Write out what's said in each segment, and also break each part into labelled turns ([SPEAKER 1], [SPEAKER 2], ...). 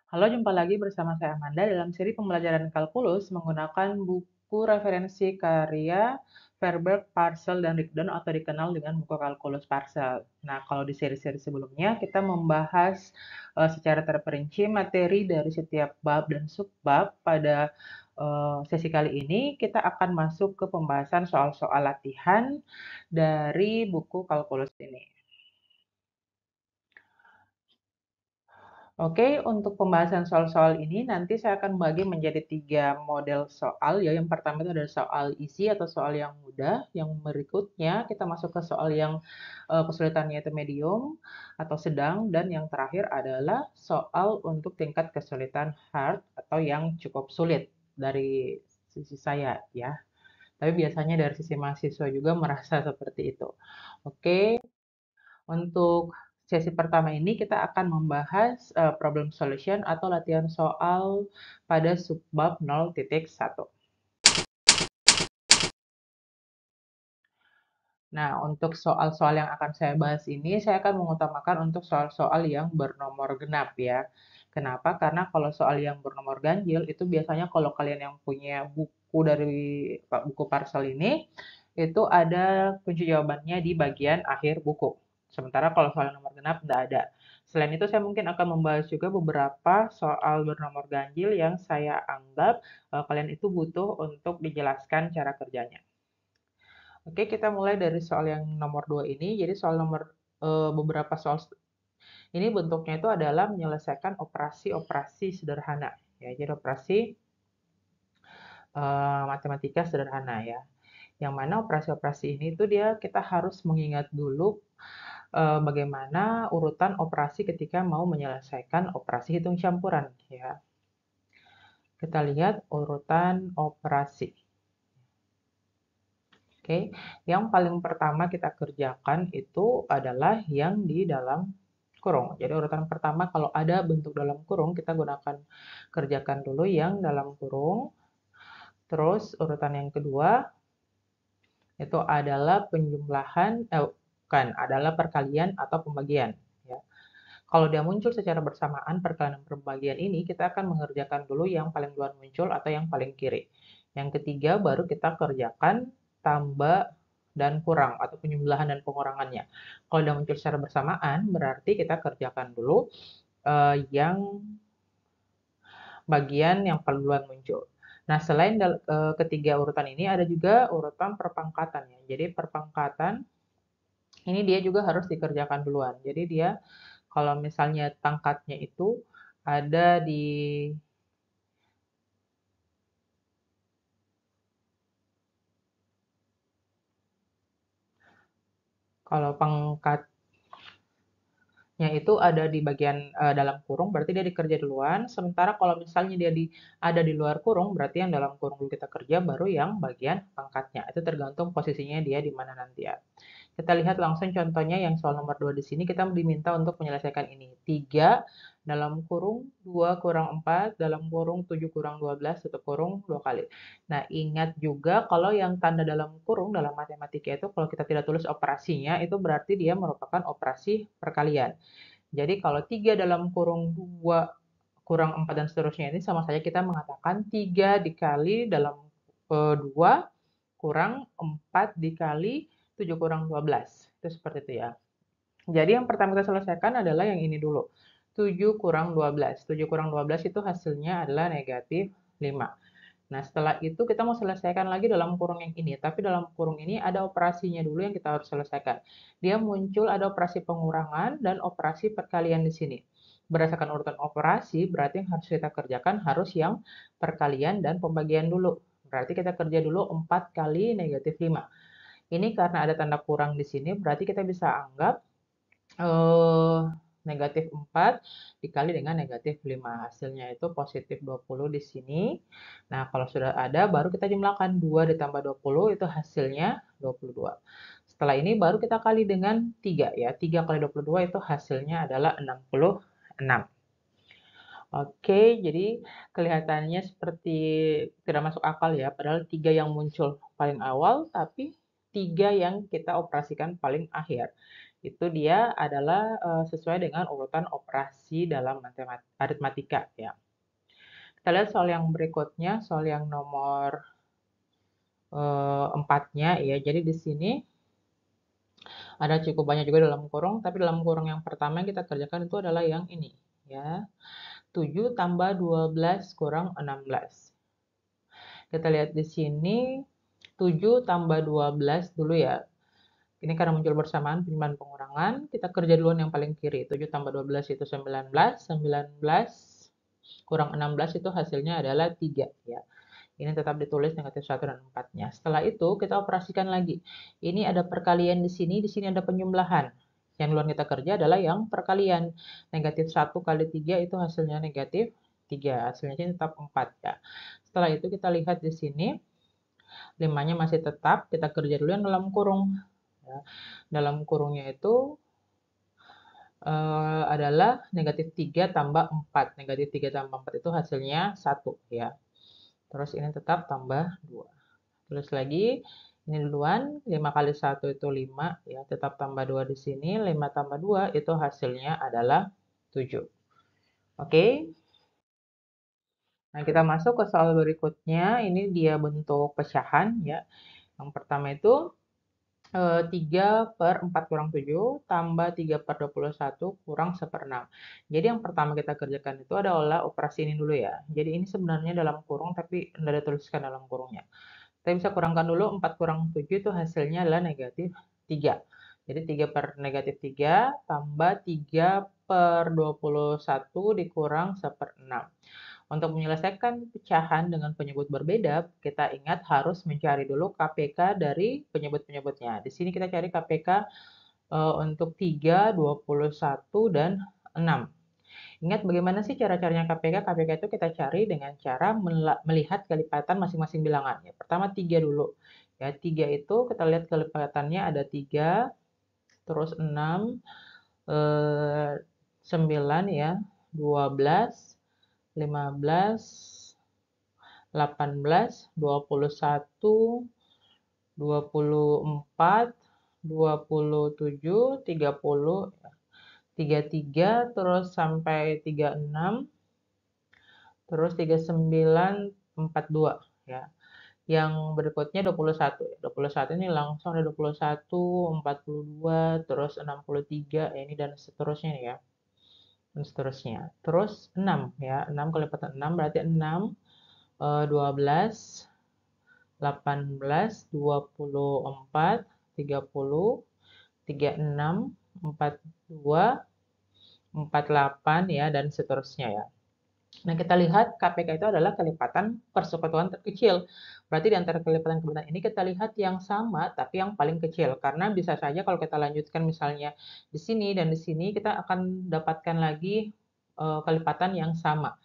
[SPEAKER 1] Halo, jumpa lagi bersama saya Amanda dalam seri pembelajaran kalkulus menggunakan buku referensi karya Verberg, Parcel, dan Rigdon atau dikenal dengan buku kalkulus Parcel. Nah, kalau di seri-seri sebelumnya kita membahas secara terperinci materi dari setiap bab dan subbab. Pada sesi kali ini kita akan masuk ke pembahasan soal-soal latihan dari buku kalkulus ini. Oke, untuk pembahasan soal-soal ini nanti saya akan bagi menjadi 3 model soal ya. Yang pertama itu adalah soal isi atau soal yang mudah. Yang berikutnya kita masuk ke soal yang kesulitannya itu medium atau sedang. Dan yang terakhir adalah soal untuk tingkat kesulitan hard atau yang cukup sulit dari sisi saya ya. Tapi biasanya dari sisi mahasiswa juga merasa seperti itu. Oke. Untuk sesi pertama ini kita akan membahas problem solution atau latihan soal pada subbab 0.1. Nah, untuk soal-soal yang akan saya bahas ini, saya akan mengutamakan untuk soal-soal yang bernomor genap ya. Kenapa? Karena kalau soal yang bernomor ganjil, itu biasanya kalau kalian yang punya buku dari buku parcel ini, itu ada kunci jawabannya di bagian akhir buku. Sementara kalau soal nomor genap tidak ada. Selain itu, saya mungkin akan membahas juga beberapa soal bernomor ganjil yang saya anggap kalian itu butuh untuk dijelaskan cara kerjanya. Oke, kita mulai dari soal yang nomor 2 ini. Jadi soal nomor beberapa soal ini bentuknya itu adalah menyelesaikan operasi-operasi sederhana. Ya, jadi operasi matematika sederhana ya. Yang mana operasi-operasi ini itu dia kita harus mengingat dulu bagaimana urutan operasi ketika mau menyelesaikan operasi hitung campuran ya. Kita lihat urutan operasi. Oke, yang paling pertama kita kerjakan itu adalah yang di dalam kurung. Jadi urutan pertama kalau ada bentuk dalam kurung, kita gunakan kerjakan dulu yang dalam kurung. Terus urutan yang kedua itu adalah penjumlahan, bukan, adalah perkalian atau pembagian. Ya. Kalau dia muncul secara bersamaan perkalian dan pembagian ini, kita akan mengerjakan dulu yang paling duluan muncul atau yang paling kiri. Yang ketiga baru kita kerjakan tambah dan kurang atau penjumlahan dan pengurangannya. Kalau dia muncul secara bersamaan, berarti kita kerjakan dulu yang bagian yang paling duluan muncul. Nah, selain ketiga urutan ini, ada juga urutan perpangkatan ya. Jadi perpangkatan ini dia juga harus dikerjakan duluan. Jadi dia kalau misalnya pangkatnya itu ada di kalau pangkat itu ada di bagian dalam kurung, berarti dia dikerja duluan. Sementara kalau misalnya dia ada di luar kurung, berarti yang dalam kurung dulu kita kerja, baru yang bagian pangkatnya. Itu tergantung posisinya dia di mana nanti ya. Kita lihat langsung contohnya yang soal nomor 2 di sini, kita diminta untuk menyelesaikan ini. 3 dalam kurung 2 kurang 4 dalam kurung 7 kurang 12 tutup kurung 2 kali. Nah, ingat juga kalau yang tanda dalam kurung dalam matematika itu kalau kita tidak tulis operasinya, itu berarti dia merupakan operasi perkalian. Jadi kalau 3 dalam kurung 2 kurang 4 dan seterusnya ini sama saja kita mengatakan 3 dikali dalam 2 kurang 4 dikali 7 kurang 12. Itu seperti itu ya. Jadi yang pertama kita selesaikan adalah yang ini dulu. 7 kurang 12. 7 kurang 12 itu hasilnya adalah negatif 5. Nah, setelah itu kita mau selesaikan lagi dalam kurung yang ini. Tapi dalam kurung ini ada operasinya dulu yang kita harus selesaikan. Dia muncul ada operasi pengurangan dan operasi perkalian di sini. Berdasarkan urutan operasi, berarti yang harus kita kerjakan harus yang perkalian dan pembagian dulu. Berarti kita kerja dulu 4 kali negatif 5. Ini karena ada tanda kurang di sini, berarti kita bisa anggap eh, negatif 4 dikali dengan negatif 5. Hasilnya itu positif 20 di sini. Nah, kalau sudah ada, baru kita jumlahkan 2 ditambah 20, itu hasilnya 22. Setelah ini baru kita kali dengan 3 ya. 3 kali 22 itu hasilnya adalah 66. Oke, jadi kelihatannya seperti tidak masuk akal ya, padahal 3 yang muncul paling awal, tapi 3 yang kita operasikan paling akhir. Itu dia adalah sesuai dengan urutan operasi dalam aritmatika ya. Kita lihat soal yang berikutnya, soal yang nomor 4-nya ya. Jadi di sini ada cukup banyak juga dalam kurung, tapi dalam kurung yang pertama yang kita kerjakan itu adalah yang ini ya. 7 tambah 12 kurang 16. Kita lihat di sini 7 tambah 12 dulu ya. Ini karena muncul bersamaan penyimpanan pengurangan, kita kerja duluan yang paling kiri. 7 tambah 12 itu 19, 19 kurang 16 itu hasilnya adalah 3 ya. Ini tetap ditulis negatif 1 dan 4-nya. Setelah itu kita operasikan lagi. Ini ada perkalian di sini ada penyembelahan. Yang duluan kita kerja adalah yang perkalian. Negatif 1 kali 3 itu hasilnya negatif 3. Hasilnya tetap 4 ya. Setelah itu kita lihat di sini 5-nya masih tetap, kita kerja dulu yang dalam kurung. Ya. Dalam kurungnya itu adalah negatif 3 tambah 4. Negatif 3 tambah 4 itu hasilnya 1 ya. Terus ini tetap tambah 2. Tulis lagi, ini duluan, 5 kali 1 itu 5, ya, tetap tambah 2 di sini, 5 tambah 2 itu hasilnya adalah 7. Oke, nah kita masuk ke soal berikutnya, ini dia bentuk pecahan, ya. Yang pertama itu 3 per 4 kurang 7 tambah 3 per 21 kurang 1/6. Jadi yang pertama kita kerjakan itu adalah operasi ini dulu ya. Jadi ini sebenarnya dalam kurung tapi tidak dituliskan dalam kurungnya. Kita bisa kurangkan dulu 4 kurang 7 itu hasilnya adalah negatif 3. Jadi 3 per negatif 3 tambah 3 per 21 dikurang 1/6. Untuk menyelesaikan pecahan dengan penyebut berbeda, kita ingat harus mencari dulu KPK dari penyebut-penyebutnya. Di sini kita cari KPK untuk 3, 21, dan 6. Ingat bagaimana sih cara-caranya KPK? KPK itu kita cari dengan cara melihat kelipatan masing-masing bilangan. Ya, pertama 3 dulu. Ya, 3 itu kita lihat kelipatannya ada 3, terus 6, 9 ya, 12, 15, 18, 21, 24, 27, 30, 33, terus sampai 36, terus 39, 42 ya. Yang berikutnya 21 ya. 21 ini langsung ada 21, 42, terus 63 ya ini dan seterusnya nih ya. Dan seterusnya. Terus 6 ya. 6 kali lipatan 6 berarti 6 12 18 24 30 36 42 48 ya dan seterusnya ya. Nah, kita lihat KPK itu adalah kelipatan persekutuan terkecil. Berarti di antara kelipatan-kelipatan ini kita lihat yang sama tapi yang paling kecil. Karena bisa saja kalau kita lanjutkan misalnya di sini dan di sini kita akan dapatkan lagi kelipatan yang sama.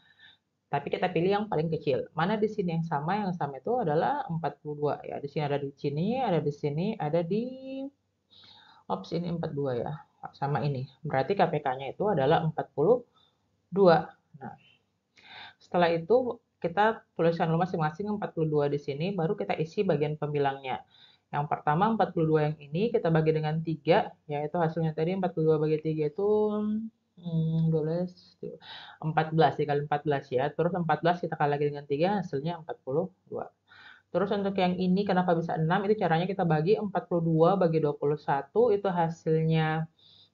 [SPEAKER 1] Tapi kita pilih yang paling kecil. Mana di sini yang sama? Yang sama itu adalah 42 ya. Di sini ada di sini, ada di sini, ada di ini 42 ya. Sama ini. Berarti KPK-nya itu adalah 42. Nah, setelah itu kita tuliskan dulu masing-masing 42 di sini, baru kita isi bagian pembilangnya. Yang pertama 42 yang ini kita bagi dengan 3, yaitu hasilnya tadi 42 bagi 3 itu 12, 14 dikali 14 ya. Terus 14 kita kali lagi dengan 3 hasilnya 42. Terus untuk yang ini kenapa bisa 6? Itu caranya kita bagi 42 bagi 21 itu hasilnya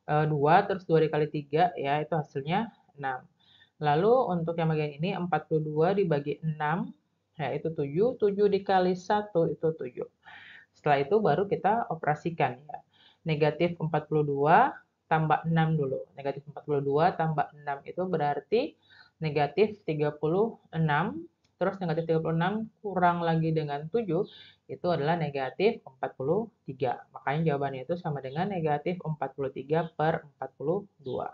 [SPEAKER 1] 2, terus 2 dikali 3 ya itu hasilnya 6. Lalu untuk yang bagian ini 42 dibagi 6 yaitu 7, 7 dikali 1 itu 7. Setelah itu baru kita operasikan ya. Negatif 42 tambah 6 dulu. Negatif 42 tambah 6 itu berarti negatif 36. Terus negatif 36 kurang lagi dengan 7 itu adalah negatif 43. Makanya jawabannya itu sama dengan negatif 43 per 42.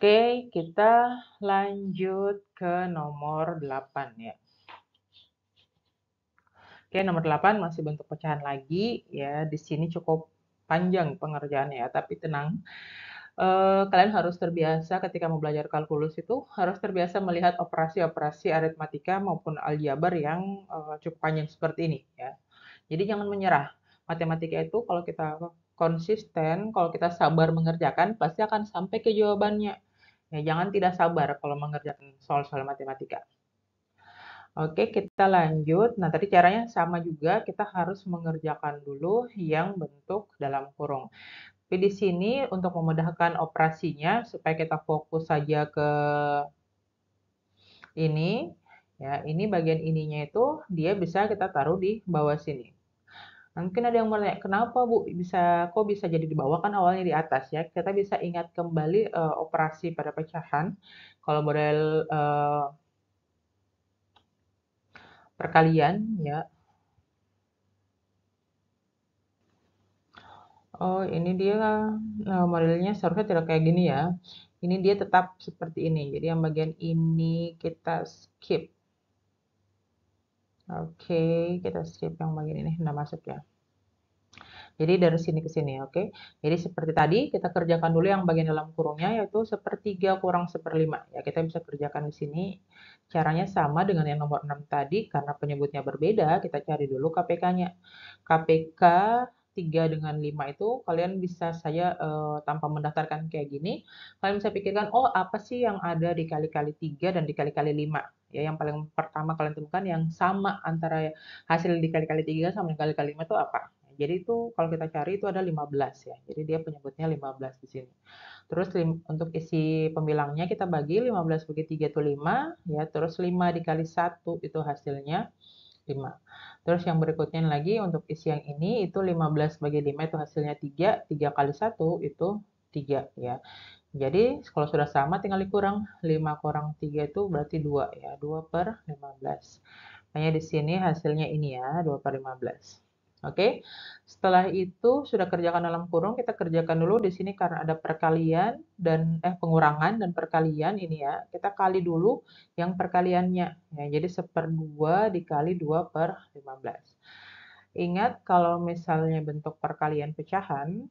[SPEAKER 1] Oke, kita lanjut ke nomor 8 ya. Oke, nomor 8 masih bentuk pecahan lagi ya. Di sini cukup panjang pengerjaannya ya, tapi tenang. Kalian harus terbiasa ketika mau belajar kalkulus itu harus terbiasa melihat operasi-operasi aritmatika maupun aljabar yang cukup panjang seperti ini ya. Jadi jangan menyerah. Matematika itu kalau kita konsisten, kalau kita sabar mengerjakan, pasti akan sampai ke jawabannya. Ya, jangan tidak sabar kalau mengerjakan soal-soal matematika. Oke, kita lanjut. Nah, tadi caranya sama juga, kita harus mengerjakan dulu yang bentuk dalam kurung. Tapi di sini untuk memudahkan operasinya, supaya kita fokus saja ke ini, ya, ini bagian ininya itu dia bisa kita taruh di bawah sini. Mungkin ada yang bertanya, kenapa Bu kok bisa jadi di bawah kan awalnya di atas ya? Kita bisa ingat kembali operasi pada pecahan. Kalau model perkalian ya. Oh, ini dia modelnya seharusnya tidak kayak gini ya. Ini dia tetap seperti ini. Jadi yang bagian ini kita skip. Oke, kita skip yang bagian ini, nggak masuk ya. Jadi dari sini ke sini, oke. Jadi seperti tadi, kita kerjakan dulu yang bagian dalam kurungnya, yaitu sepertiga kurang seperlima. Ya, kita bisa kerjakan di sini. Caranya sama dengan yang nomor 6 tadi, karena penyebutnya berbeda, kita cari dulu KPK-nya. KPK 3 dengan 5 itu, kalian bisa saja tanpa mendaftarkan kayak gini, kalian bisa pikirkan, oh apa sih yang ada dikali-kali 3 dan dikali-kali 5? Ya, yang paling pertama kalian temukan yang sama antara hasil dikali-kali 3 sama dikali-kali 5 itu apa? Jadi itu kalau kita cari itu ada 15 ya. Jadi dia penyebutnya 15 di sini. Terus untuk isi pembilangnya kita bagi 15 bagi 3 itu 5 ya. Terus 5 dikali 1 itu hasilnya 5. Terus yang berikutnya lagi untuk isi yang ini itu 15 bagi 5 itu hasilnya 3. 3 kali 1 itu 3 ya. Jadi kalau sudah sama tinggal dikurang. 5 kurang 3 itu berarti 2 ya. 2 per 15. Makanya di sini hasilnya ini ya, 2 per 15. Oke, setelah itu sudah kerjakan dalam kurung, kita kerjakan dulu di sini karena ada perkalian dan pengurangan dan perkalian ini ya. Kita kali dulu yang perkaliannya. Ya, jadi 1/2 dikali 2 per 15. Ingat kalau misalnya bentuk perkalian pecahan,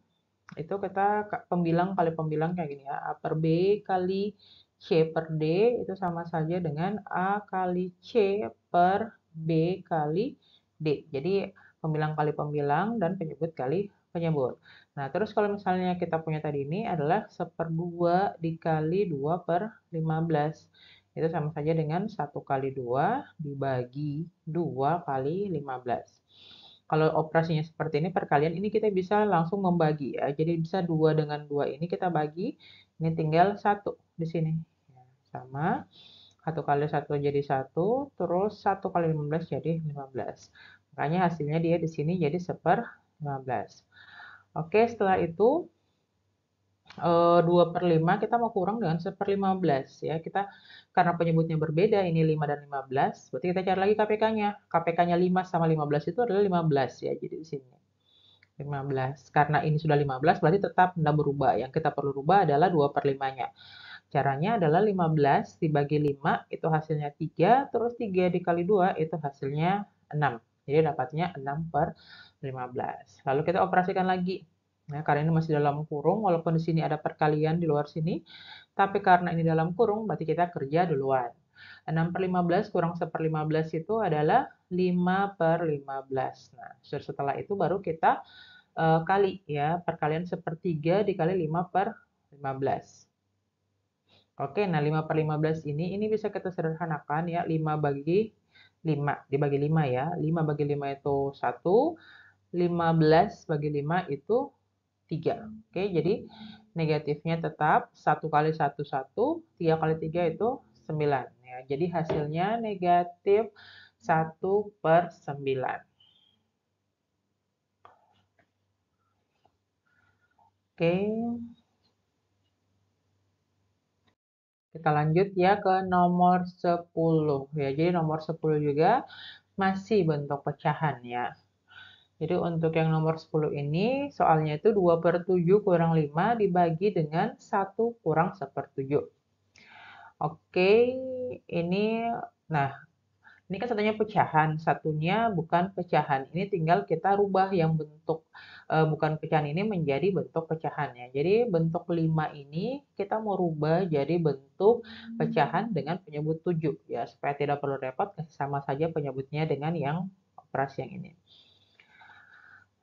[SPEAKER 1] itu kita pembilang kali pembilang kayak gini ya. A per B kali C per D itu sama saja dengan A kali C per B kali D. Jadi pembilang kali pembilang dan penyebut kali penyebut. Nah, terus kalau misalnya kita punya tadi ini adalah 1/2 dikali 2 per 15. Itu sama saja dengan 1 kali 2 dibagi 2 kali 15. Kalau operasinya seperti ini, perkalian ini kita bisa langsung membagi ya. Jadi bisa 2 dengan 2 ini kita bagi, ini tinggal 1 di sini. Ya, sama, 1 kali 1 jadi 1, terus 1 kali 15 jadi 15. Makanya hasilnya dia di sini jadi 1/15. Oke, setelah itu 2/5 kita mau kurang dengan 1/15 ya. Kita karena penyebutnya berbeda, ini 5 dan 15, berarti kita cari lagi KPK-nya. KPK-nya 5 sama 15 itu adalah 15 ya. Jadi di sini 15. Karena ini sudah 15 berarti tetap tidak berubah. Yang kita perlu rubah adalah 2/5-nya. Caranya adalah 15 dibagi 5 itu hasilnya 3, terus 3 dikali 2 itu hasilnya 6. Jadi dapatnya 6/15. Lalu kita operasikan lagi. Nah, karena ini masih dalam kurung, walaupun di sini ada perkalian di luar sini, tapi karena ini dalam kurung, berarti kita kerja duluan. 6/15 kurang 1/15 itu adalah 5/15. Nah, setelah itu baru kita kali ya, perkalian 1/3 dikali 5/15. Oke, nah 5/15 ini bisa kita sederhanakan ya, 5 bagi 5, dibagi 5 ya. 5 bagi 5 itu 1, 15 bagi 5 itu 3. Oke, jadi negatifnya tetap 1 kali 1, 1, 3 kali 3 itu 9. Ya, jadi hasilnya negatif 1/9. Oke, kita lanjut ya ke nomor 10. Ya, jadi nomor 10 juga masih bentuk pecahan ya. Jadi untuk yang nomor 10 ini soalnya itu 2/7 kurang 5 dibagi dengan 1 kurang 1/7. Oke, ini nah ini kan satunya pecahan, satunya bukan pecahan. Ini tinggal kita rubah yang bentuk bukan pecahan ini menjadi bentuk pecahan ya. Jadi bentuk 5 ini kita mau rubah jadi bentuk pecahan dengan penyebut 7 ya. Supaya tidak perlu repot, sama saja penyebutnya dengan yang operasi yang ini.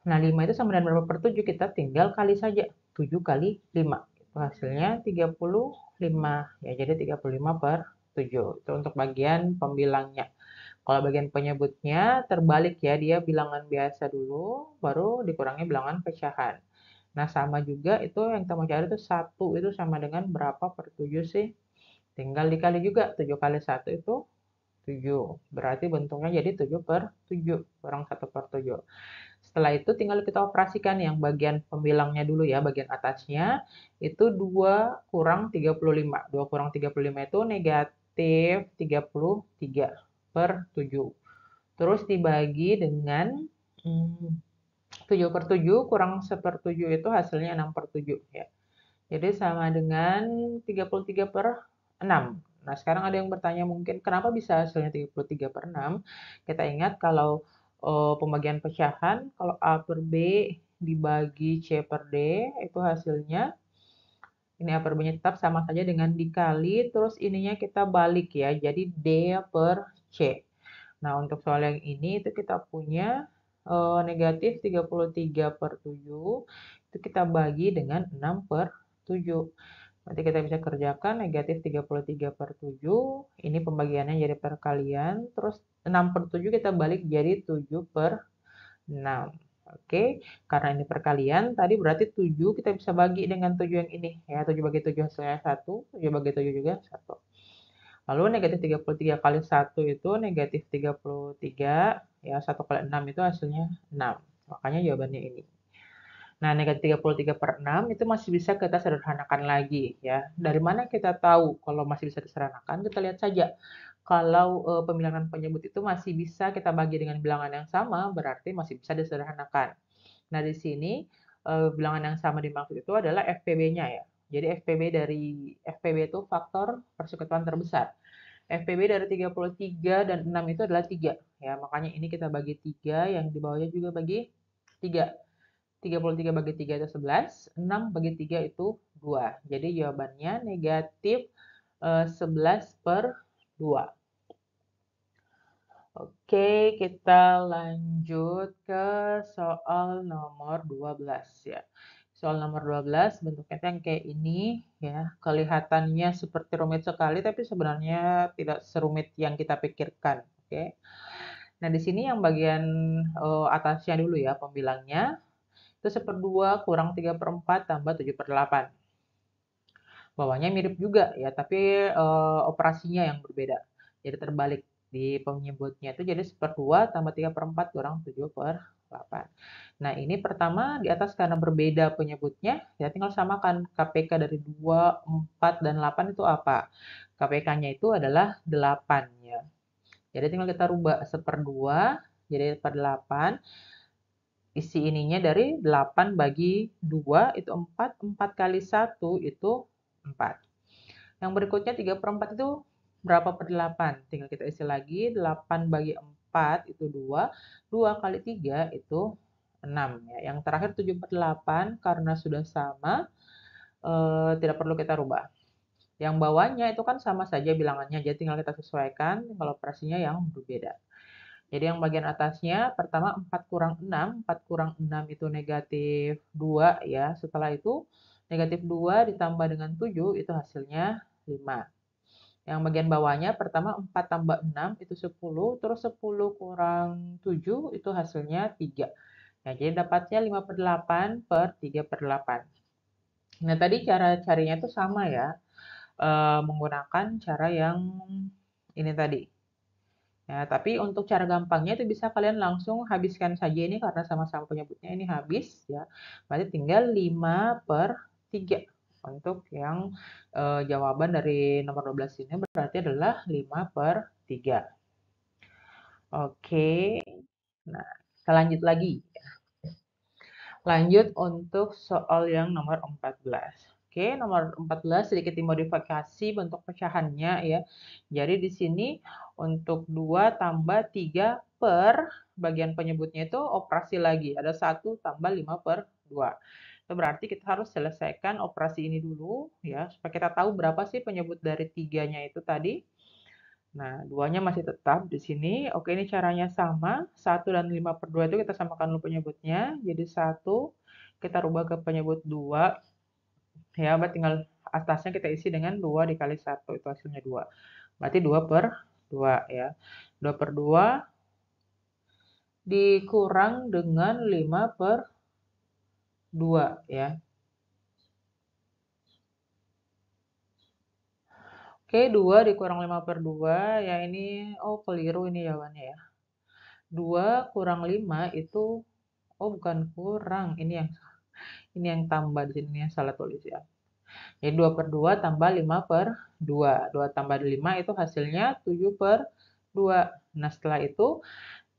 [SPEAKER 1] Nah, 5 itu sama dengan berapa per 7? Kita tinggal kali saja. 7 kali 5. Itu hasilnya 35. Ya, jadi 35 per 7. Itu untuk bagian pembilangnya. Kalau bagian penyebutnya terbalik ya, dia bilangan biasa dulu, baru dikurangi bilangan pecahan. Nah, sama juga itu yang kita mau cari itu 1 itu sama dengan berapa per 7 sih? Tinggal dikali juga, 7 kali 1 itu 7. Berarti bentuknya jadi 7 per 7, kurang 1 per 7. Setelah itu tinggal kita operasikan yang bagian pembilangnya dulu ya, bagian atasnya. Itu 2 kurang 35. 2 kurang 35 itu negatif 33 per 7. Terus dibagi dengan 7 per 7 kurang 1/7 itu hasilnya 6 per 7 ya. Jadi sama dengan 33 per 6. Nah, sekarang ada yang bertanya mungkin kenapa bisa hasilnya 33 per 6? Kita ingat kalau pembagian pecahan, kalau A per B dibagi C per D, itu hasilnya, ini A per B-nya tetap sama saja dengan dikali, terus ininya kita balik ya, jadi D per C. Nah, untuk soal yang ini itu kita punya negatif 33 per 7, itu kita bagi dengan 6 per 7. Nanti kita bisa kerjakan negatif 33 per 7, ini pembagiannya jadi perkalian, terus 6 per 7 kita balik jadi 7 per 6. Oke, karena ini perkalian, tadi berarti 7 kita bisa bagi dengan 7 yang ini. Ya, 7 bagi 7 hasilnya 1, 7 bagi 7 juga 1. Lalu negatif 33 kali 1 itu negatif 33, ya 1 kali 6 itu hasilnya 6. Makanya jawabannya ini. Nah, negatif 33 per 6 itu masih bisa kita sederhanakan lagi ya. Dari mana kita tahu kalau masih bisa disederhanakan? Kita lihat saja. Kalau pembilangan penyebut itu masih bisa kita bagi dengan bilangan yang sama, berarti masih bisa disederhanakan. Nah, di sini bilangan yang sama dimaksud itu adalah FPB-nya ya. Jadi FPB itu faktor persekutuan terbesar. FPB dari 33 dan 6 itu adalah 3 ya. Makanya ini kita bagi 3, yang di bawahnya juga bagi 3. 33 bagi 3 itu 11, 6 bagi 3 itu 2. Jadi jawabannya negatif 11 per 2. Oke, kita lanjut ke soal nomor 12 ya. Soal nomor 12 bentuknya yang kayak ini ya. Kelihatannya seperti rumit sekali tapi sebenarnya tidak serumit yang kita pikirkan. Oke. Nah, di sini yang bagian atasnya dulu ya pembilangnya. Itu 1/2 kurang 3/4 tambah 7/8. Bawahnya mirip juga ya, tapi operasinya yang berbeda. Jadi terbalik di penyebutnya itu jadi 1/2 tambah 3/4 kurang 7/8. Nah, ini pertama di atas karena berbeda penyebutnya, ya tinggal samakan KPK dari 2, 4, dan 8 itu apa? KPK-nya itu adalah 8 ya. Jadi tinggal kita rubah 1/2 jadi per 8. Isi ininya dari 8 bagi 2 itu 4, 4 kali 1 itu 4. Yang berikutnya 3/4 itu berapa per 8? Tinggal kita isi lagi, 8 bagi 4 itu 2, 2 kali 3 itu 6. Ya. Yang terakhir 7/8 karena sudah sama, tidak perlu kita rubah. Yang bawahnya itu kan sama saja bilangannya, jadi tinggal kita sesuaikan, kalau operasinya yang berbeda. Jadi yang bagian atasnya, pertama 4 kurang 6, 4 kurang 6 itu negatif 2 ya. Setelah itu negatif 2 ditambah dengan 7 itu hasilnya 5. Yang bagian bawahnya, pertama 4 tambah 6 itu 10, terus 10 kurang 7 itu hasilnya 3. Nah, jadi dapatnya 5/8 per 3/8. Nah, tadi cara carinya itu sama ya, menggunakan cara yang ini tadi. Ya, tapi untuk cara gampangnya itu bisa kalian langsung habiskan saja ini karena sama-sama penyebutnya ini habis ya. Berarti tinggal 5/3. Untuk yang jawaban dari nomor 12 ini berarti adalah 5/3. Oke. Nah, kita lanjut lagi. Lanjut untuk soal yang nomor 14. Oke, nomor 14 sedikit dimodifikasi bentuk pecahannya ya. Jadi di sini untuk 2 tambah 3 per bagian penyebutnya itu operasi lagi. Ada 1 tambah 5/2. Itu berarti kita harus selesaikan operasi ini dulu ya, supaya kita tahu berapa sih penyebut dari 3-nya itu tadi. Nah, 2-nya masih tetap di sini. Oke, ini caranya sama. 1 dan 5/2 itu kita samakan dulu penyebutnya. Jadi 1 kita rubah ke penyebut 2. Ya, berarti tinggal atasnya kita isi dengan 2 dikali 1. Itu hasilnya 2. Berarti 2/2 ya. 2/2 dikurang dengan 5/2 ya. Oke, 2 dikurang 5/2 ya ini, oh keliru ini jawabannya ya. 2 kurang 5 itu, oh bukan kurang, ini yang tambah di sini yang salah tulis ya. Jadi 2/2 tambah 5/2. 2 tambah 5 itu hasilnya 7/2. Nah, setelah itu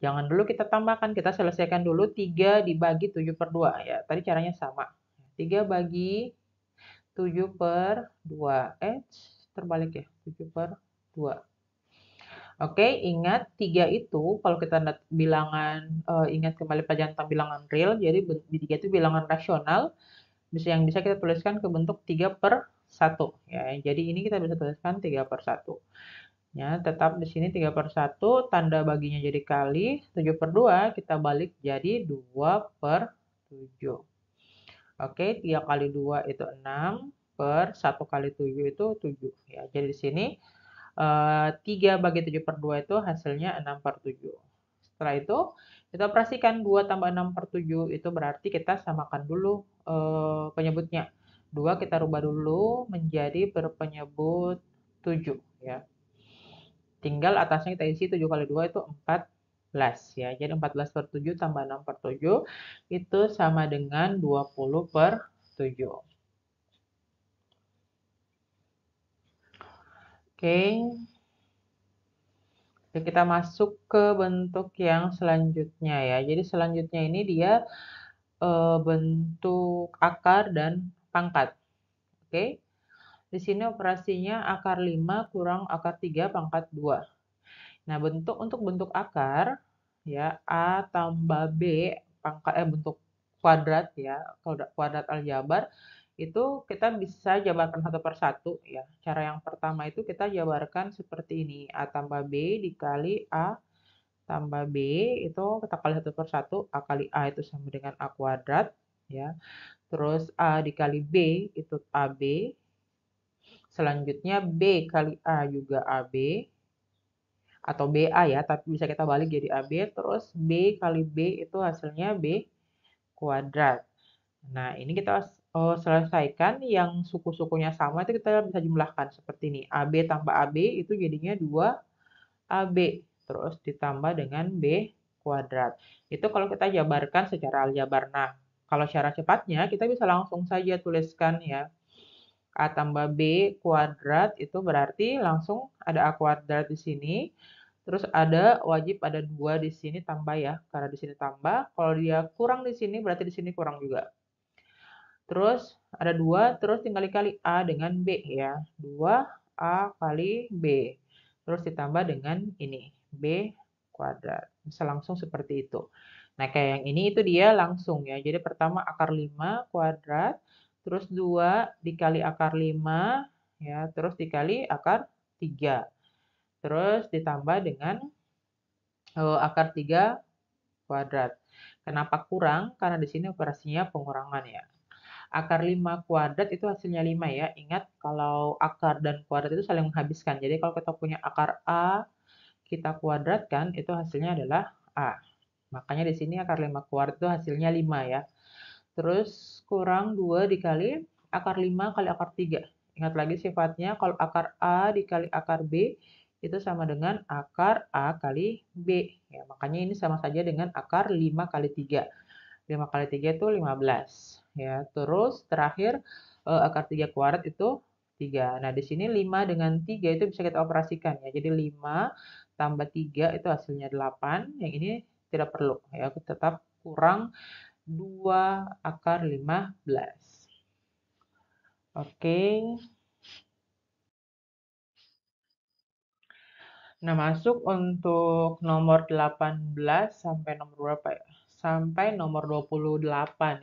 [SPEAKER 1] jangan dulu kita tambahkan, kita selesaikan dulu 3 dibagi 7/2 ya. Tadi caranya sama. 3 bagi 7/2. Terbalik ya, 7/2. Oke, ingat 3 itu kalau kita bilangan, ingat kembali pelajaran tentang bilangan real, jadi 3 itu bilangan rasional, yang bisa kita tuliskan ke bentuk 3/1 ya. Jadi ini kita bisa tuliskan 3/1. Ya, tetap di sini 3/1, tanda baginya jadi kali, 7/2 kita balik jadi 2/7. Oke, 3 kali 2 itu 6, per 1 kali 7 itu 7 ya. Jadi di sini 3 bagi 7/2 itu hasilnya 6/7. Setelah itu, kita operasikan 2 tambah 6/7 itu berarti kita samakan dulu penyebutnya. 2 kita rubah dulu menjadi berpenyebut 7 ya. Tinggal atasnya kita isi 7 kali 2 itu 14 ya. Jadi 14/7 tambah 6/7 itu sama dengan 20/7. Oke, Oke, kita masuk ke bentuk yang selanjutnya ya. Jadi selanjutnya ini dia bentuk akar dan pangkat. Oke. Di sini operasinya akar 5 kurang akar 3 pangkat 2. Nah, untuk bentuk akar ya A tambah B pangkat bentuk kuadrat ya, kuadrat aljabar itu kita bisa jabarkan satu per satu ya. Cara yang pertama itu kita jabarkan seperti ini, A tambah B dikali A tambah B itu kita kali satu per satu, A kali A itu sama dengan A kuadrat ya. Terus A dikali B itu AB. Selanjutnya B kali A juga AB atau BA ya, tapi bisa kita balik jadi AB. Terus B kali B itu hasilnya B kuadrat. Nah, ini kita selesaikan yang suku-sukunya sama itu kita bisa jumlahkan seperti ini. AB tambah AB itu jadinya 2AB. Terus ditambah dengan B kuadrat. Itu kalau kita jabarkan secara aljabar. Nah, kalau cara cepatnya kita bisa langsung saja tuliskan ya. A tambah B kuadrat itu berarti langsung ada A kuadrat di sini. Terus wajib ada 2 di sini tambah ya. Karena di sini tambah. Kalau dia kurang di sini berarti di sini kurang juga. Terus ada 2, terus tinggal dikali A dengan B ya. 2A kali B. Terus ditambah dengan ini. B kuadrat. Bisa langsung seperti itu. Nah, kayak yang ini itu dia langsung ya. Jadi pertama akar 5 kuadrat. Terus 2 dikali akar 5 ya. Terus dikali akar 3. Terus ditambah dengan akar 3 kuadrat. Kenapa kurang? Karena di sini operasinya pengurangan ya. Akar 5 kuadrat itu hasilnya 5 ya. Ingat kalau akar dan kuadrat itu saling menghabiskan. Jadi kalau kita punya akar A, kita kuadratkan, itu hasilnya adalah A. Makanya di sini akar 5 kuadrat itu hasilnya 5 ya. Terus kurang 2 dikali akar 5 kali akar 3. Ingat lagi sifatnya, kalau akar A dikali akar B, itu sama dengan akar A kali B. Ya, makanya ini sama saja dengan akar 5 kali 3. 5 kali 3 itu 15. Ya, terus terakhir akar 3 kuadrat itu 3. Nah, di sini 5 dengan 3 itu bisa kita operasikan ya. Jadi 5 tambah 3 itu hasilnya 8. Yang ini tidak perlu ya, tetap kurang 2 akar 15. Oke. Nah, masuk untuk nomor 18 sampai nomor berapa ya? Sampai nomor 28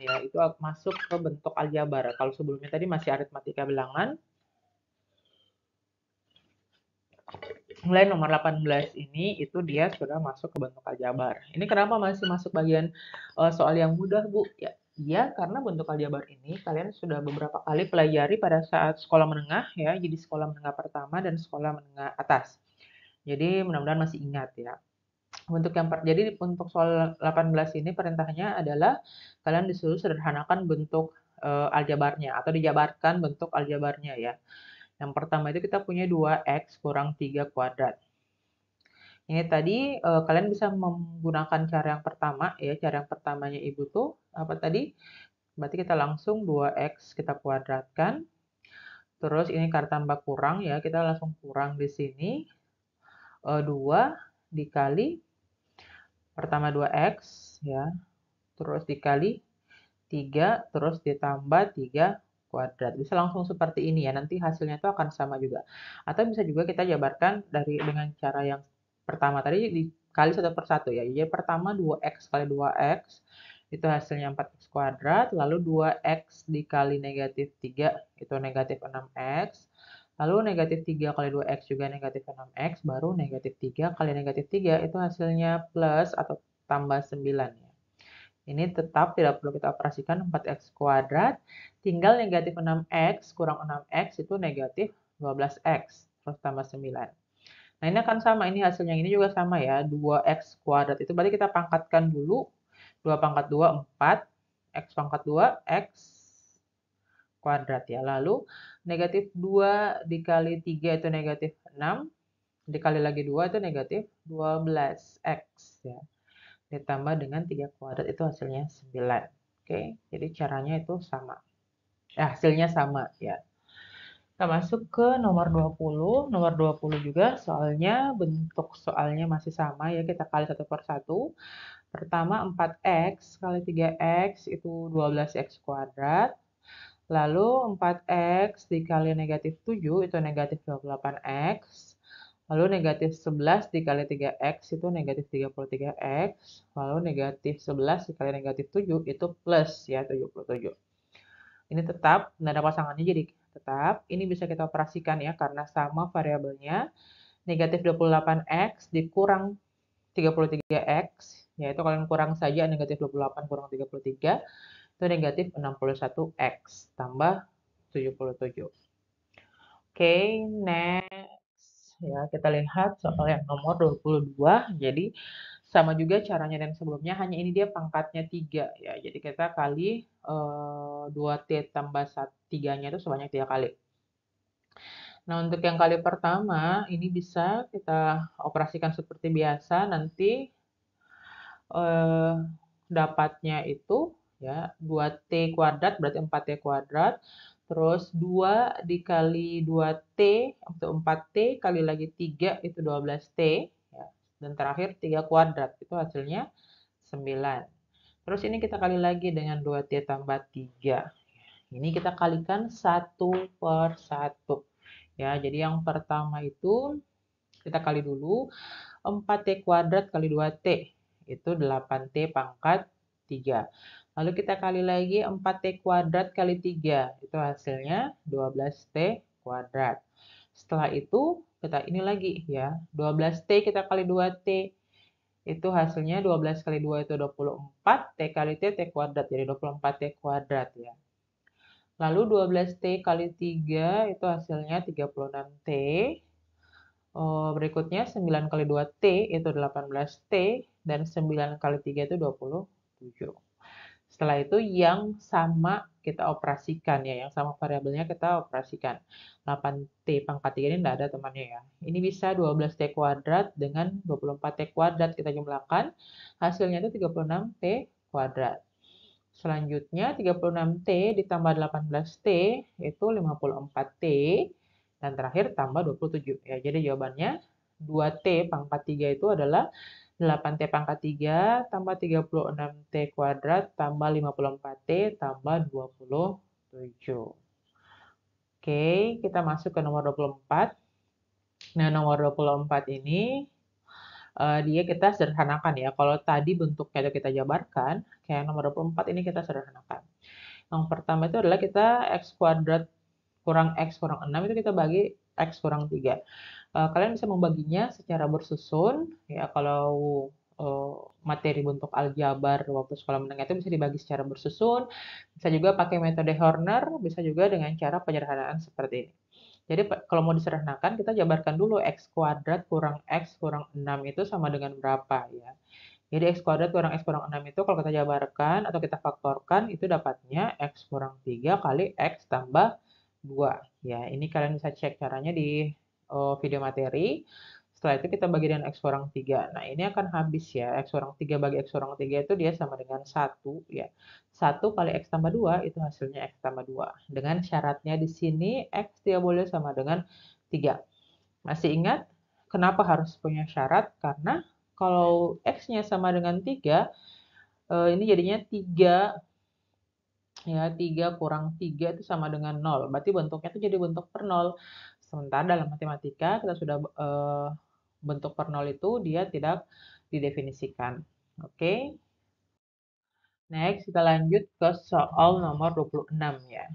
[SPEAKER 1] ya. Itu masuk ke bentuk aljabar. Kalau sebelumnya tadi masih aritmatika bilangan. Mulai nomor 18 ini itu dia sudah masuk ke bentuk aljabar. Ini kenapa masih masuk bagian soal yang mudah, Bu? Ya, iya, karena bentuk aljabar ini kalian sudah beberapa kali pelajari pada saat sekolah menengah ya, jadi sekolah menengah pertama dan sekolah menengah atas. Jadi mudah-mudahan masih ingat ya. Jadi untuk soal 18 ini perintahnya adalah kalian disuruh sederhanakan bentuk aljabarnya atau dijabarkan bentuk aljabarnya ya. Yang pertama itu kita punya 2x kurang 3 kuadrat. Ini tadi kalian bisa menggunakan cara yang pertama ya. Cara yang pertamanya Ibu tuh apa tadi? Berarti kita langsung 2x kita kuadratkan. Terus ini karena tambah kurang ya, kita langsung kurang di sini. 2 dikali pertama 2x ya. Terus dikali 3, terus ditambah 3 kuadrat. Bisa langsung seperti ini ya, nanti hasilnya itu akan sama juga. Atau bisa juga kita jabarkan dengan cara yang pertama tadi dikali satu per satu ya. Jadi pertama 2x kali 2x, itu hasilnya 4x kuadrat, lalu 2x dikali negatif 3, itu negatif 6x, lalu negatif 3 kali 2x juga negatif 6x, baru negatif 3 kali negatif 3, itu hasilnya plus atau tambah 9 ya. Ini tetap tidak perlu kita operasikan 4x kuadrat, tinggal negatif 6x kurang 6x itu negatif 12x, terus tambah 9. Nah ini akan sama, ini hasilnya ini juga sama ya, 2x kuadrat itu berarti kita pangkatkan dulu, 2 pangkat 2, 4, x pangkat 2, x kuadrat ya. Lalu negatif 2 dikali 3 itu negatif 6, dikali lagi 2 itu negatif 12x ya. Ditambah dengan 3 kuadrat itu hasilnya 9. Oke, jadi caranya itu sama. Hasilnya sama ya. Kita masuk ke nomor 20. Nomor 20 juga soalnya bentuk soalnya masih sama ya, kita kali satu per satu. Pertama 4x kali 3x itu 12x kuadrat. Lalu 4x dikali negatif 7 itu negatif 28x. Lalu negatif 11 dikali 3x itu negatif 33x. Lalu negatif 11 dikali negatif 7 itu plus ya 77. Ini tetap, nada pasangannya jadi tetap. Ini bisa kita operasikan ya karena sama variabelnya. Negatif 28x dikurang 33x, yaitu kalian kurang saja negatif 28 kurang 33, itu negatif 61x tambah 77. Oke, next. Ya, kita lihat soal yang nomor 22. Jadi, sama juga caranya dan sebelumnya, hanya ini dia pangkatnya 3. Ya, jadi kita kali 2T tambah 3-nya itu sebanyak 3 kali. Nah, untuk yang kali pertama, ini bisa kita operasikan seperti biasa. Nanti eh, dapatnya itu ya 2T kuadrat berarti 4T kuadrat. Terus 2 dikali 2T atau 4T kali lagi 3 itu 12T ya. Dan terakhir 3 kuadrat itu hasilnya 9. Terus ini kita kali lagi dengan 2T tambah 3. Ini kita kalikan 1 per 1. Ya, jadi yang pertama itu kita kali dulu 4T kuadrat kali 2T itu 8T pangkat 3. Lalu kita kali lagi 4T kuadrat kali 3 itu hasilnya 12T kuadrat. Setelah itu kita ini lagi ya 12T kita kali 2T itu hasilnya 12 kali 2 itu 24, T kali T, T kuadrat jadi 24T kuadrat ya. Lalu 12T kali 3 itu hasilnya 36T. Berikutnya 9 kali 2T itu 18T dan 9 kali 3 itu 27. Setelah itu yang sama kita operasikan ya, yang sama variabelnya kita operasikan. 8T pangkat 3 ini tidak ada temannya ya. Ini bisa 12T kuadrat dengan 24T kuadrat kita jumlahkan. Hasilnya itu 36T kuadrat. Selanjutnya 36T ditambah 18T itu 54T. Dan terakhir tambah 27. Ya, jadi jawabannya 2T pangkat 3 itu adalah 8T pangkat 3 tambah 36T kuadrat tambah 54T tambah 27. Oke, kita masuk ke nomor 24. Nah, nomor 24 ini dia kita sederhanakan ya. Kalau tadi bentuknya itu kita jabarkan, kayak nomor 24 ini kita sederhanakan. Yang pertama itu adalah kita x kuadrat kurang x kurang 6 itu kita bagi x kurang 3. Kalian bisa membaginya secara bersusun, ya kalau materi bentuk aljabar waktu sekolah menengah itu bisa dibagi secara bersusun, bisa juga pakai metode Horner, bisa juga dengan cara penyederhanaan seperti ini. Jadi kalau mau disederhanakan, kita jabarkan dulu x kuadrat kurang x kurang 6 itu sama dengan berapa ya. Jadi x kuadrat kurang x kurang 6 itu kalau kita jabarkan atau kita faktorkan itu dapatnya x kurang 3 kali x tambah 2. Ya, ini kalian bisa cek caranya di video materi. Setelah itu kita bagi dengan x kurang 3. Nah, ini akan habis ya. X kurang 3 bagi x kurang 3 itu dia sama dengan 1 ya. 1 kali x tambah 2 itu hasilnya x tambah 2. Dengan syaratnya di sini x tidak boleh sama dengan 3. Masih ingat kenapa harus punya syarat? Karena kalau x-nya sama dengan 3, ini jadinya 3 ya, 3 kurang 3 itu sama dengan 0. Berarti bentuknya itu jadi bentuk per 0. Sementara dalam matematika kita sudah bentuk per 0 itu dia tidak didefinisikan. Oke. Next kita lanjut ke soal nomor 26 ya.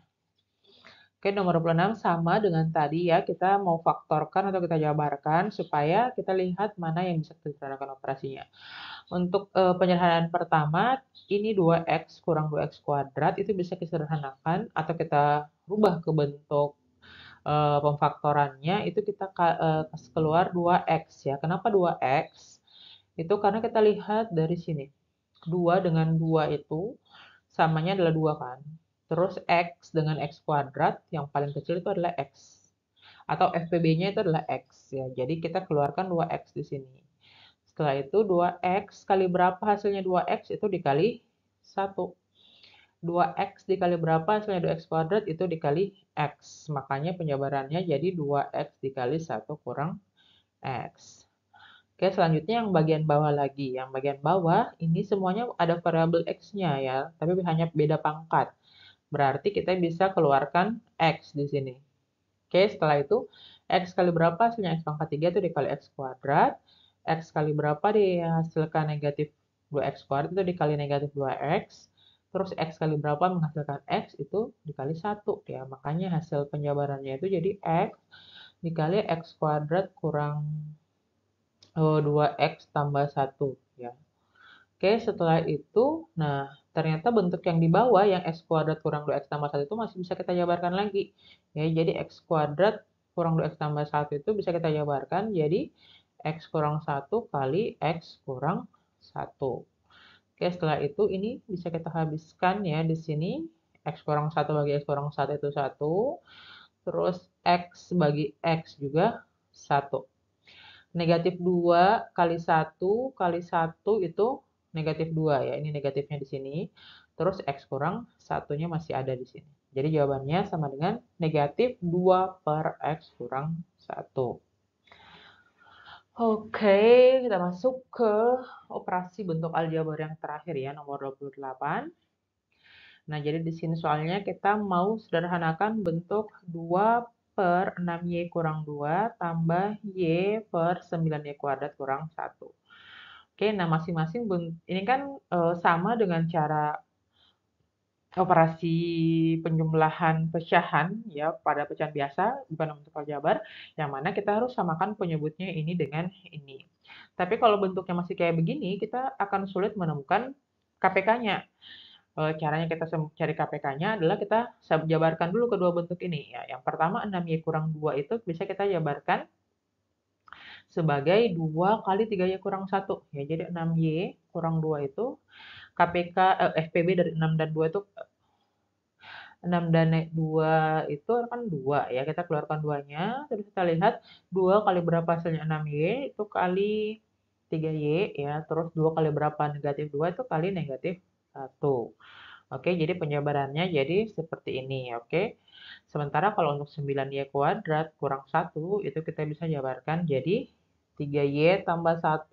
[SPEAKER 1] Oke, nomor 26 sama dengan tadi ya, kita mau faktorkan atau kita jabarkan supaya kita lihat mana yang bisa kita sederhanakan operasinya. Untuk penyederhanaan pertama, ini 2x kurang 2x kuadrat itu bisa kita sederhanakan atau kita rubah ke bentuk pemfaktorannya, itu kita kasih keluar 2x ya. Kenapa 2x? Itu karena kita lihat dari sini. 2 dengan 2 itu samanya adalah 2 kan. Terus x dengan x kuadrat yang paling kecil itu adalah x. Atau FPB-nya itu adalah x ya. Jadi kita keluarkan 2x di sini. Setelah itu 2x kali berapa hasilnya 2x itu dikali 1. 2x dikali berapa hasilnya 2x kuadrat itu dikali x. Makanya penjabarannya jadi 2x dikali 1 kurang x. Oke, selanjutnya yang bagian bawah lagi. Yang bagian bawah ini semuanya ada variabel x-nya ya, tapi hanya beda pangkat. Berarti kita bisa keluarkan x di sini. Oke, setelah itu x kali berapa hasilnya x pangkat 3 itu dikali x kuadrat. X kali berapa dihasilkan negatif 2x kuadrat itu dikali negatif 2x. Terus x kali berapa menghasilkan x itu dikali 1 ya. Makanya hasil penjabarannya itu jadi x dikali x kuadrat kurang 2x tambah 1 ya. Oke, setelah itu, nah ternyata bentuk yang di bawah yang x kuadrat kurang 2x tambah 1 itu masih bisa kita jabarkan lagi. Ya, jadi x kuadrat kurang 2x tambah 1 itu bisa kita jabarkan jadi x kurang 1 kali x kurang 1. Oke, setelah itu ini bisa kita habiskan ya di sini. X kurang 1 bagi x kurang 1 itu 1. Terus x bagi x juga 1. Negatif 2 kali 1 itu negatif 2 ya. Ini negatifnya di sini. Terus X kurang satunya masih ada di sini. Jadi jawabannya sama dengan negatif 2 per X kurang 1. Oke, kita masuk ke operasi bentuk aljabar yang terakhir ya, nomor 28. Nah, jadi di sini soalnya kita mau sederhanakan bentuk 2 per 6y kurang 2 tambah y per 9y kuadrat kurang 1. Oke, nah masing-masing ini kan sama dengan cara operasi penjumlahan pecahan ya pada pecahan biasa, bukan bentuk aljabar, yang mana kita harus samakan penyebutnya ini dengan ini. Tapi kalau bentuknya masih kayak begini, kita akan sulit menemukan KPK-nya. Caranya kita cari KPK-nya adalah kita jabarkan dulu kedua bentuk ini ya. Yang pertama 6y kurang 2 itu bisa kita jabarkan sebagai 2 kali 3y kurang 1 ya. Jadi 6y kurang 2 itu KPK FPB dari 6 dan 2 itu 6 dan 2 itu kan 2 ya. Kita keluarkan 2-nya, terus kita lihat 2 kali berapa hasilnya 6y itu kali 3y ya. Terus 2 kali berapa negatif 2 itu kali negatif 1. Oke, jadi penjabarannya jadi seperti ini, oke. Sementara kalau untuk 9y kuadrat kurang 1, itu kita bisa jabarkan jadi 3y tambah 1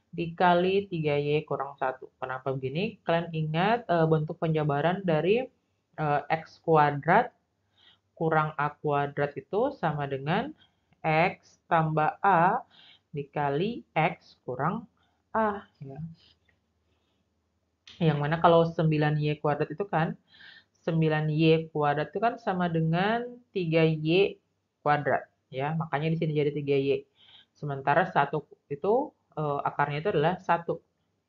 [SPEAKER 1] dikali 3y kurang 1. Kenapa begini? Kalian ingat bentuk penjabaran dari x kuadrat kurang a kuadrat itu sama dengan x tambah a dikali x kurang a. Ya. Yang mana kalau 9y kuadrat itu kan 9y kuadrat itu kan sama dengan 3y kuadrat ya. Makanya di sini jadi 3Y. Sementara 1 itu akarnya itu adalah 1.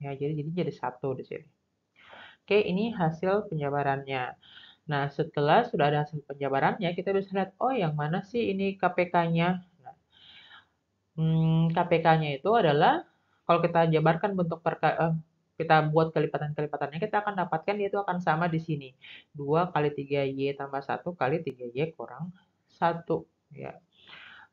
[SPEAKER 1] Ya, jadi 1 di sini. Oke, ini hasil penjabarannya. Nah, setelah sudah ada hasil penjabarannya, kita bisa lihat, oh yang mana sih ini KPK-nya? Nah, KPK-nya itu adalah, kalau kita jabarkan bentuk kita buat kelipatan-kelipatannya, kita akan dapatkan dia itu akan sama di sini. 2 kali 3Y tambah 1 kali 3Y kurang 1. Ya.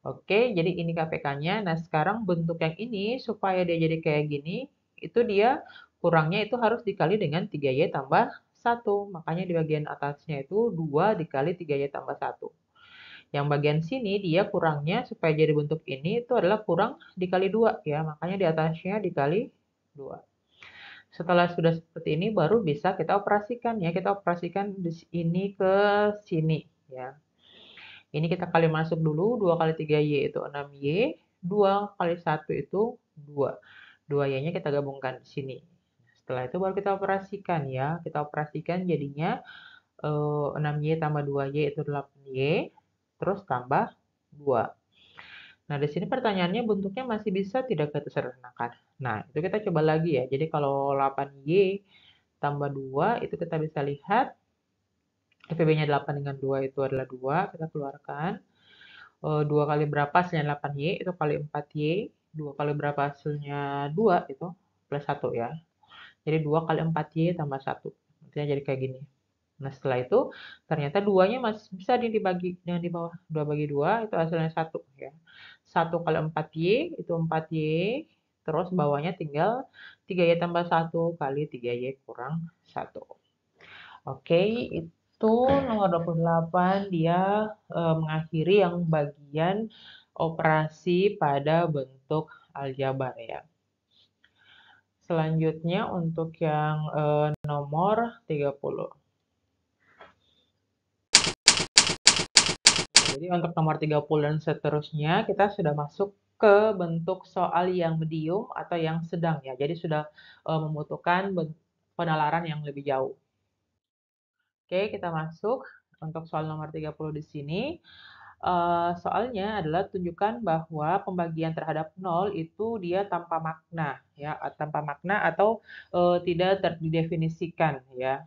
[SPEAKER 1] Oke, jadi ini KPK-nya. Nah, sekarang bentuk yang ini, supaya dia jadi kayak gini, itu dia kurangnya itu harus dikali dengan 3Y tambah 1. Makanya di bagian atasnya itu 2 dikali 3Y tambah 1. Yang bagian sini dia kurangnya supaya jadi bentuk ini itu adalah kurang dikali 2 ya. Makanya di atasnya dikali 2. Setelah sudah seperti ini baru bisa kita operasikan ya. Kita operasikan ini ke sini ya. Ini kita kali masuk dulu, 2 kali 3Y itu 6Y, 2 kali 1 itu 2. 2Y-nya kita gabungkan di sini. Setelah itu baru kita operasikan ya. Kita operasikan jadinya 6Y tambah 2Y itu 8Y, terus tambah 2. Nah, di sini pertanyaannya bentuknya masih bisa tidak kita sederhanakan. Nah, itu kita coba lagi ya. Jadi kalau 8Y tambah 2 itu kita bisa lihat FPB-nya 8 dengan 2 itu adalah 2, kita keluarkan. 2 kali berapa hasilnya 8Y, itu kali 4Y. 2 kali berapa hasilnya 2, itu plus 1 ya. Jadi 2 kali 4Y tambah 1. Artinya jadi kayak gini. Nah, setelah itu ternyata 2-nya masih bisa dibagi dengan di bawah. 2 bagi 2 itu hasilnya 1 ya. 1 kali 4Y itu 4Y. Terus bawahnya tinggal 3Y tambah 1 kali 3Y kurang 1. Oke, itu nomor 28 dia mengakhiri yang bagian operasi pada bentuk aljabar ya. Selanjutnya untuk yang nomor 30. Jadi untuk nomor 30 dan seterusnya kita sudah masuk ke bentuk soal yang medium atau yang sedang ya. Jadi sudah membutuhkan penalaran yang lebih jauh. Oke, kita masuk untuk soal nomor 30 di sini. Soalnya adalah tunjukkan bahwa pembagian terhadap 0 itu dia tanpa makna ya, tanpa makna atau tidak terdefinisikan ya.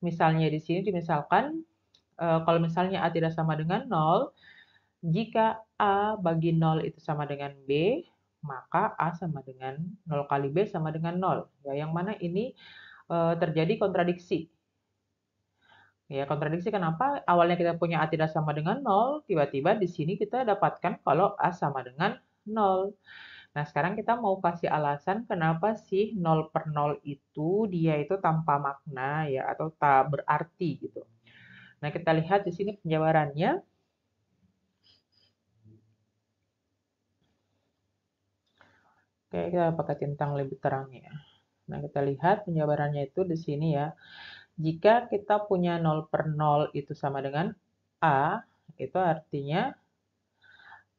[SPEAKER 1] Misalnya di sini dimisalkan kalau misalnya A tidak sama dengan 0, jika A bagi 0 itu sama dengan B, maka A sama dengan 0 kali B sama dengan 0. Ya, yang mana ini terjadi kontradiksi. Ya, kontradiksi kenapa? Awalnya kita punya A tidak sama dengan 0, tiba-tiba di sini kita dapatkan kalau A sama dengan 0. Nah, sekarang kita mau kasih alasan kenapa sih 0 per 0 itu dia itu tanpa makna ya atau tak berarti gitu. Nah, kita lihat di sini penjabarannya. Oke, kita pakai tintang lebih terang ya. Nah, kita lihat penjabarannya itu di sini ya. Jika kita punya 0 per 0 itu sama dengan A, itu artinya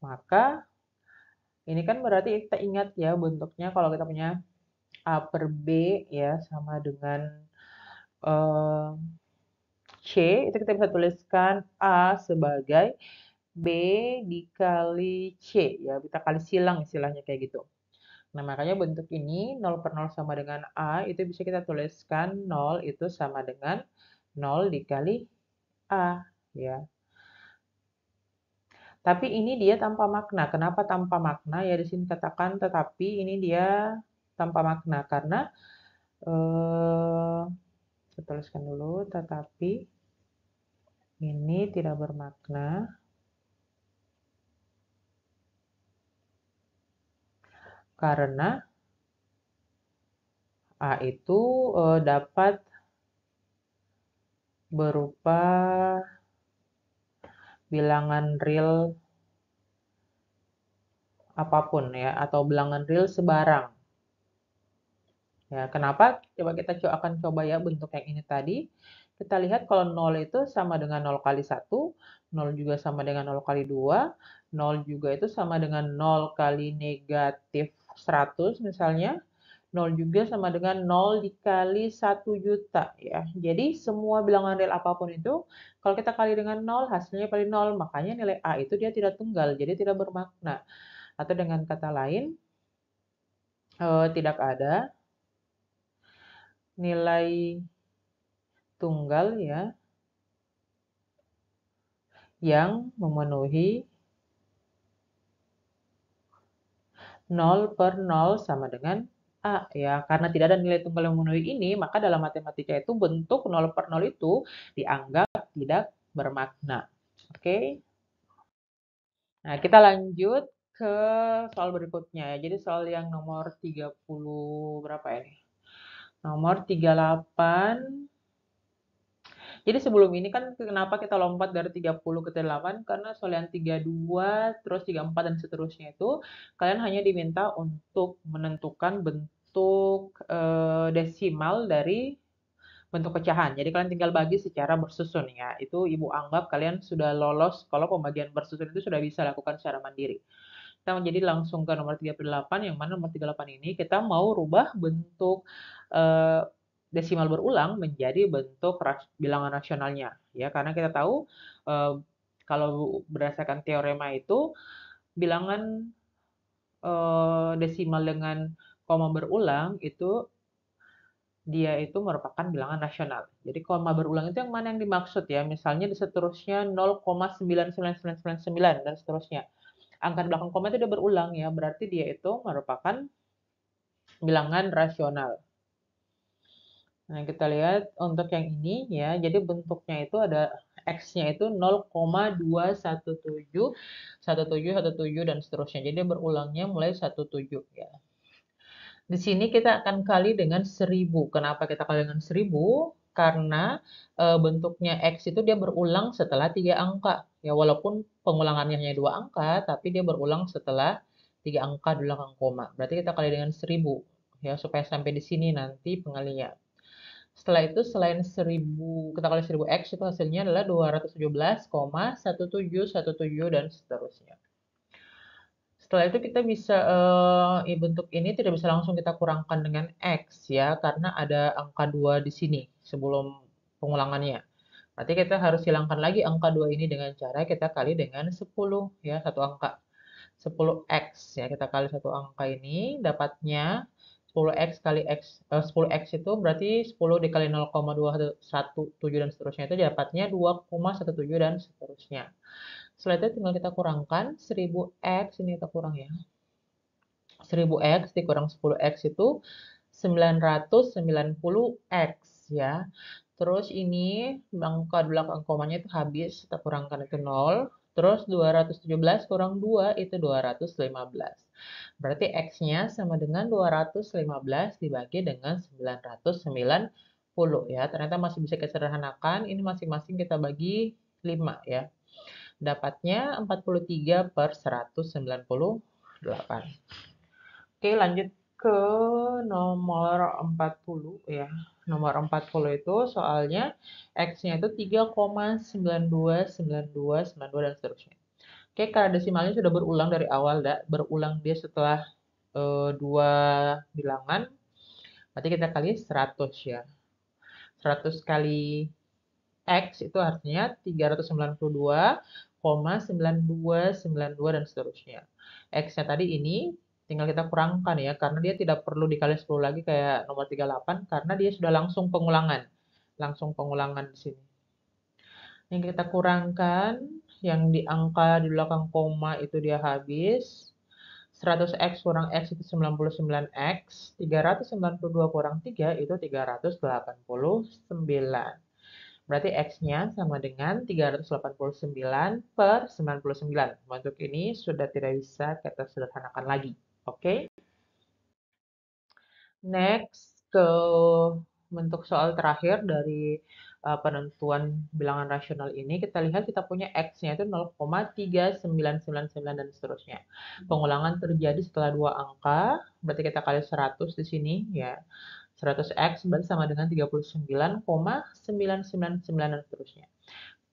[SPEAKER 1] maka ini kan berarti kita ingat ya bentuknya kalau kita punya A per B ya sama dengan eh, C, itu kita bisa tuliskan A sebagai B dikali C ya, kita kali silang istilahnya kayak gitu. Nah, makanya bentuk ini 0 per 0 sama dengan A itu bisa kita tuliskan 0 itu sama dengan 0 dikali A ya. Tapi ini dia tanpa makna. Kenapa tanpa makna? Ya di sini katakan tetapi ini dia tanpa makna karena saya tuliskan dulu tetapi ini tidak bermakna karena A itu dapat berupa bilangan real apapun ya atau bilangan real sebarang. Ya, kenapa? Coba kita akan coba ya bentuk yang ini tadi. Kita lihat kalau 0 itu sama dengan 0 kali 1, 0 juga sama dengan 0 kali 2, 0 juga itu sama dengan 0 kali negatif 100 misalnya, 0 juga sama dengan 0 dikali 1 juta ya. Jadi semua bilangan real apapun itu, kalau kita kali dengan 0, hasilnya kali 0. Makanya nilai A itu dia tidak tunggal, jadi tidak bermakna. Atau dengan kata lain, tidak ada nilai tunggal ya yang memenuhi 0 per 0 sama dengan A ya. Karena tidak ada nilai tunggal yang memenuhi ini, maka dalam matematika itu bentuk 0 per 0 itu dianggap tidak bermakna. Oke. Nah, kita lanjut ke soal berikutnya ya. Jadi soal yang nomor 30 berapa ini? Nomor 38. Jadi sebelum ini kan kenapa kita lompat dari 30 ke 38? Karena soal yang 32, terus 34 dan seterusnya itu kalian hanya diminta untuk menentukan bentuk desimal dari bentuk pecahan. Jadi kalian tinggal bagi secara bersusun ya. Itu Ibu anggap kalian sudah lolos kalau pembagian bersusun itu sudah bisa lakukan secara mandiri. Kita menjadi langsung ke nomor 38, yang mana nomor 38 ini kita mau rubah bentuk eh, desimal berulang menjadi bentuk bilangan rasionalnya ya, karena kita tahu eh, kalau berdasarkan teorema itu bilangan desimal dengan koma berulang itu dia itu merupakan bilangan rasional. Jadi koma berulang itu yang mana yang dimaksud ya? Misalnya di seterusnya 0,99999 dan seterusnya. Angka di belakang koma itu dia berulang ya, berarti dia itu merupakan bilangan rasional. Nah, kita lihat untuk yang ini ya, jadi bentuknya itu ada X-nya itu 0,217, 1717 dan seterusnya. Jadi dia berulangnya mulai 17 ya. Di sini kita akan kali dengan 1000. Kenapa kita kali dengan 1000? Karena bentuknya X itu dia berulang setelah 3 angka. Ya, walaupun pengulangannya hanya 2 angka, tapi dia berulang setelah 3 angka di belakang koma. Berarti kita kali dengan 1000. Ya, supaya sampai di sini nanti pengalinya. Setelah itu selain 1000, kita kali 1000X itu hasilnya adalah 217,1717 dan seterusnya. Setelah itu kita bisa bentuk ini tidak bisa langsung kita kurangkan dengan X ya, karena ada angka 2 di sini sebelum pengulangannya. Berarti kita harus hilangkan lagi angka 2 ini dengan cara kita kali dengan 10 ya, satu angka. 10X ya, kita kali satu angka ini dapatnya 10X kali X, 10X itu berarti 10 dikali 0,217 dan seterusnya itu dapatnya 2,17 dan seterusnya. Setelah itu tinggal kita kurangkan 1000X, ini kita kurang ya. 1000X dikurang 10X itu 990X ya. Terus ini angka belakang komanya itu habis, kita kurangkan itu 0. Terus 217 kurang 2 itu 215. Berarti X-nya sama dengan 215 dibagi dengan 990 ya. Ternyata masih bisa kita sederhanakan, ini masing-masing kita bagi 5 ya. Dapatnya 43/198. Oke, lanjut ke nomor 40 ya. Nomor 40 itu soalnya X-nya itu 3,929292 dan seterusnya. Oke, karena desimalnya sudah berulang dari awal, berulang dia setelah dua bilangan, berarti kita kali 100 ya. 100 kali X itu artinya 392,9292 dan seterusnya. X-nya tadi ini tinggal kita kurangkan ya, karena dia tidak perlu dikali 10 lagi kayak nomor 38, karena dia sudah langsung pengulangan. Langsung pengulangan di sini. Yang kita kurangkan, yang di angka di belakang koma itu dia habis. 100X kurang X itu 99X. 392 kurang 3 itu 389. Berarti X-nya sama dengan 389/99. Untuk ini sudah tidak bisa kita sederhanakan lagi. Oke. Next ke bentuk soal terakhir dari penentuan bilangan rasional ini, kita lihat kita punya X-nya itu 0,3999 dan seterusnya. Pengulangan terjadi setelah dua angka, berarti kita kali 100 di sini ya. 100X berarti sama dengan 39,999 dan seterusnya.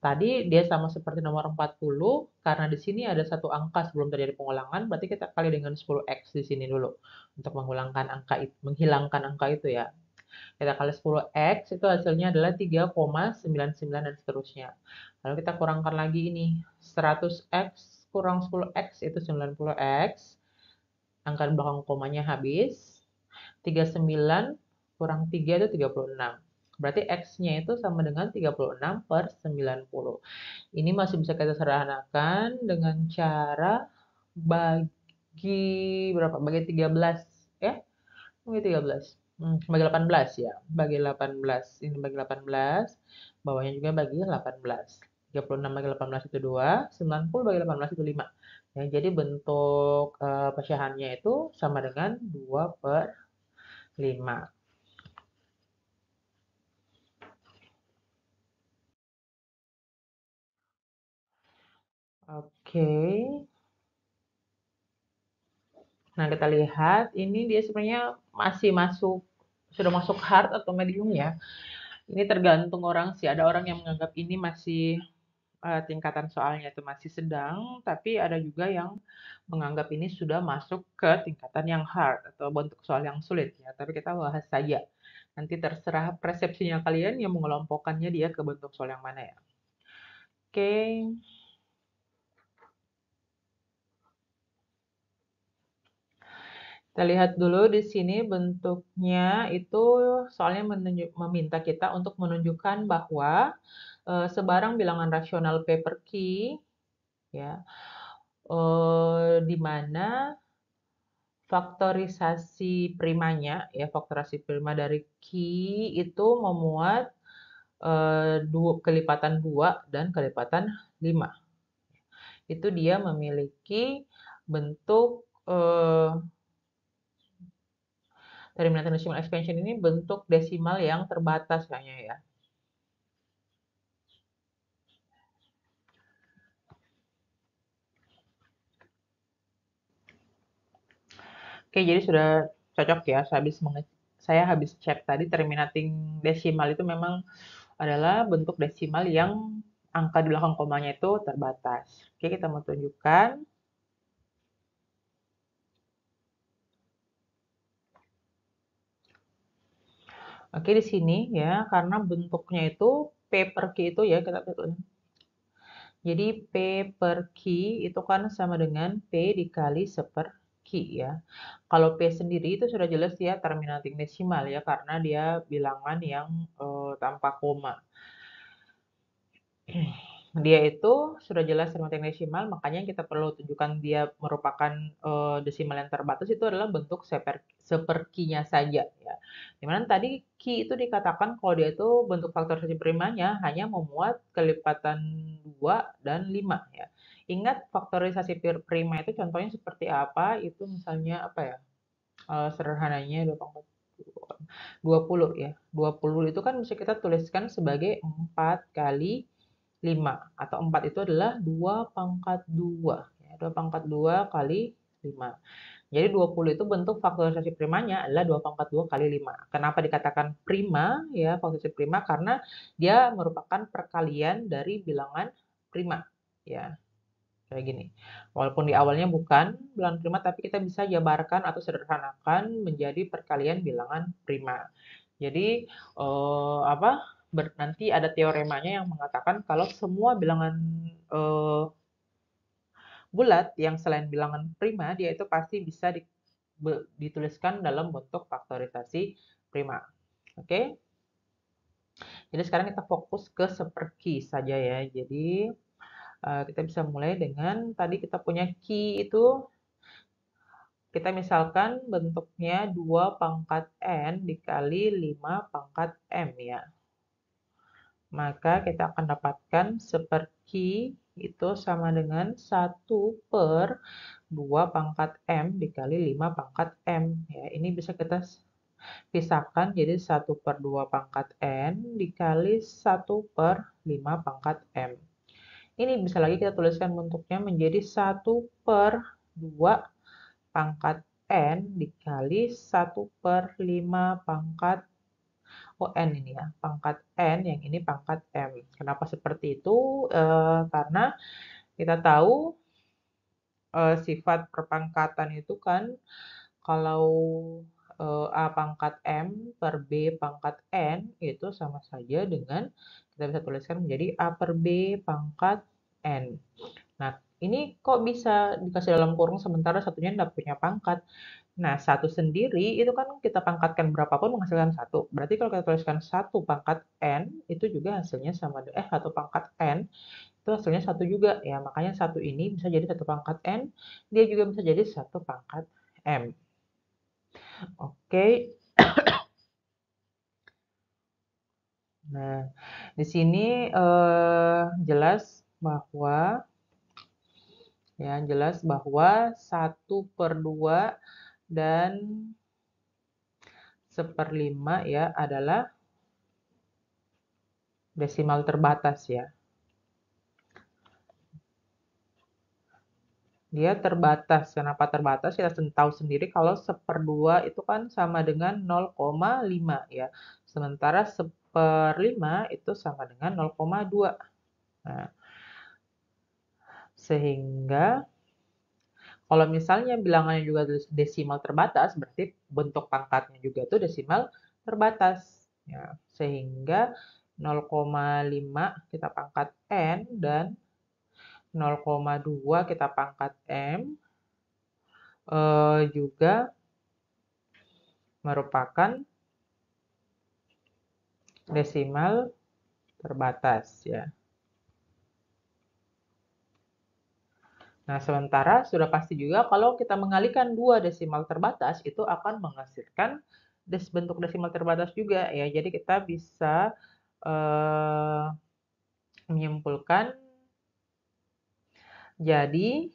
[SPEAKER 1] Tadi dia sama seperti nomor 40, karena di sini ada satu angka sebelum terjadi pengulangan, berarti kita kali dengan 10x di sini dulu untuk menghilangkan angka itu ya. Kita kali 10x itu hasilnya adalah 3,99 dan seterusnya. Lalu kita kurangkan lagi ini, 100x kurang 10x itu 90x. Angka di belakang komanya habis. 39 kurang 3 itu 36. Berarti X-nya itu sama dengan 36/90. Ini masih bisa kita sederhanakan dengan cara bagi berapa? Bagi 13 ya? Bagi 13. Bagi 18 ya. Bagi 18. Ini bagi 18. Bawahnya juga bagi 18. 36 bagi 18 itu 2. 90 bagi 18 itu 5. Ya, jadi bentuk pecahannya itu sama dengan 2/5. Oke. Nah, kita lihat ini dia sebenarnya masih masuk, sudah masuk hard atau medium ya. Ini tergantung orang sih. Ada orang yang menganggap ini masih tingkatan soalnya itu masih sedang, tapi ada juga yang menganggap ini sudah masuk ke tingkatan yang hard atau bentuk soal yang sulit ya. Tapi kita bahas saja. Nanti terserah persepsinya kalian yang mengelompokkannya dia ke bentuk soal yang mana ya. Oke. Kita lihat dulu di sini bentuknya itu soalnya meminta kita untuk menunjukkan bahwa sebarang bilangan rasional P per Q ya, di mana faktorisasi primanya ya, faktorisasi prima dari Q itu memuat kelipatan 2 dan kelipatan 5. Itu dia memiliki bentuk terminating decimal expansion ini bentuk desimal yang terbatas kayaknya ya. Oke, jadi sudah cocok ya. Saya habis cek tadi terminating desimal itu memang adalah bentuk desimal yang angka di belakang komanya itu terbatas. Oke, kita mau tunjukkan. Oke, di sini ya, karena bentuknya itu P per Q itu ya, kita lihat. Jadi P per Q itu kan sama dengan P dikali seperQ ya. Kalau P sendiri itu sudah jelas ya terminating desimal ya, karena dia bilangan yang tanpa koma. Dia itu sudah jelas terminating desimal, makanya yang kita perlu tunjukkan dia merupakan desimal yang terbatas itu adalah bentuk seperkinya saja ya. Dimana tadi Ki itu dikatakan kalau dia itu bentuk faktorisasi primanya hanya memuat kelipatan 2 dan 5 ya. Ingat faktorisasi prima itu contohnya seperti apa? Itu misalnya apa ya? Sederhananya 20 ya. 20 itu kan bisa kita tuliskan sebagai 4 kali 5 atau 4 itu adalah 2 pangkat 2 ya, 2 pangkat 2 kali 5. Jadi 20 itu bentuk faktorisasi primanya adalah 2 pangkat 2 kali 5. Kenapa dikatakan prima ya, faktorisasi prima? Karena dia merupakan perkalian dari bilangan prima ya. Kayak gini. Walaupun di awalnya bukan bilangan prima, tapi kita bisa jabarkan atau sederhanakan menjadi perkalian bilangan prima. Jadi apa? Nanti ada teoremanya yang mengatakan kalau semua bilangan eh, bulat yang selain bilangan prima dia itu pasti bisa dituliskan dalam bentuk faktorisasi prima. Oke? Jadi sekarang kita fokus ke seperki saja ya. Jadi kita bisa mulai dengan tadi kita punya key itu kita misalkan bentuknya 2 pangkat N dikali 5 pangkat M ya. Maka kita akan dapatkan seperki itu sama dengan 1/2 pangkat M dikali 5 pangkat M. Ya, ini bisa kita pisahkan jadi 1/2 pangkat N dikali 1/5 pangkat M. Ini bisa lagi kita tuliskan bentuknya menjadi 1/2 pangkat N dikali 1/5 pangkat Oh, N ini ya, pangkat N, yang ini pangkat M. Kenapa seperti itu? Karena kita tahu sifat perpangkatan itu kan kalau A pangkat M per B pangkat N itu sama saja dengan kita bisa tuliskan menjadi A per B pangkat N. Nah, ini kok bisa dikasih dalam kurung sementara satunya tidak punya pangkat? Nah, satu sendiri itu kan kita pangkatkan berapapun menghasilkan satu. Berarti kalau kita tuliskan satu pangkat N, itu juga hasilnya sama, satu pangkat N, itu hasilnya satu juga. Ya, makanya satu ini bisa jadi satu pangkat N, dia juga bisa jadi satu pangkat M. Oke. Nah, di sini jelas bahwa jelas bahwa 1/2 dan 1/5 ya adalah desimal terbatas ya. Dia terbatas. Kenapa terbatas? Kita tahu sendiri kalau 1/2 itu kan sama dengan 0,5 ya. Sementara 1/5 itu sama dengan 0,2. Nah, sehingga kalau misalnya bilangannya juga desimal terbatas, berarti bentuk pangkatnya juga tuh desimal terbatas. Ya, sehingga 0,5 kita pangkat N dan 0,2 kita pangkat M juga merupakan desimal terbatas ya. Nah, sementara sudah pasti juga kalau kita mengalihkan dua desimal terbatas itu akan menghasilkan bentuk desimal terbatas juga ya. Jadi kita bisa menyimpulkan jadi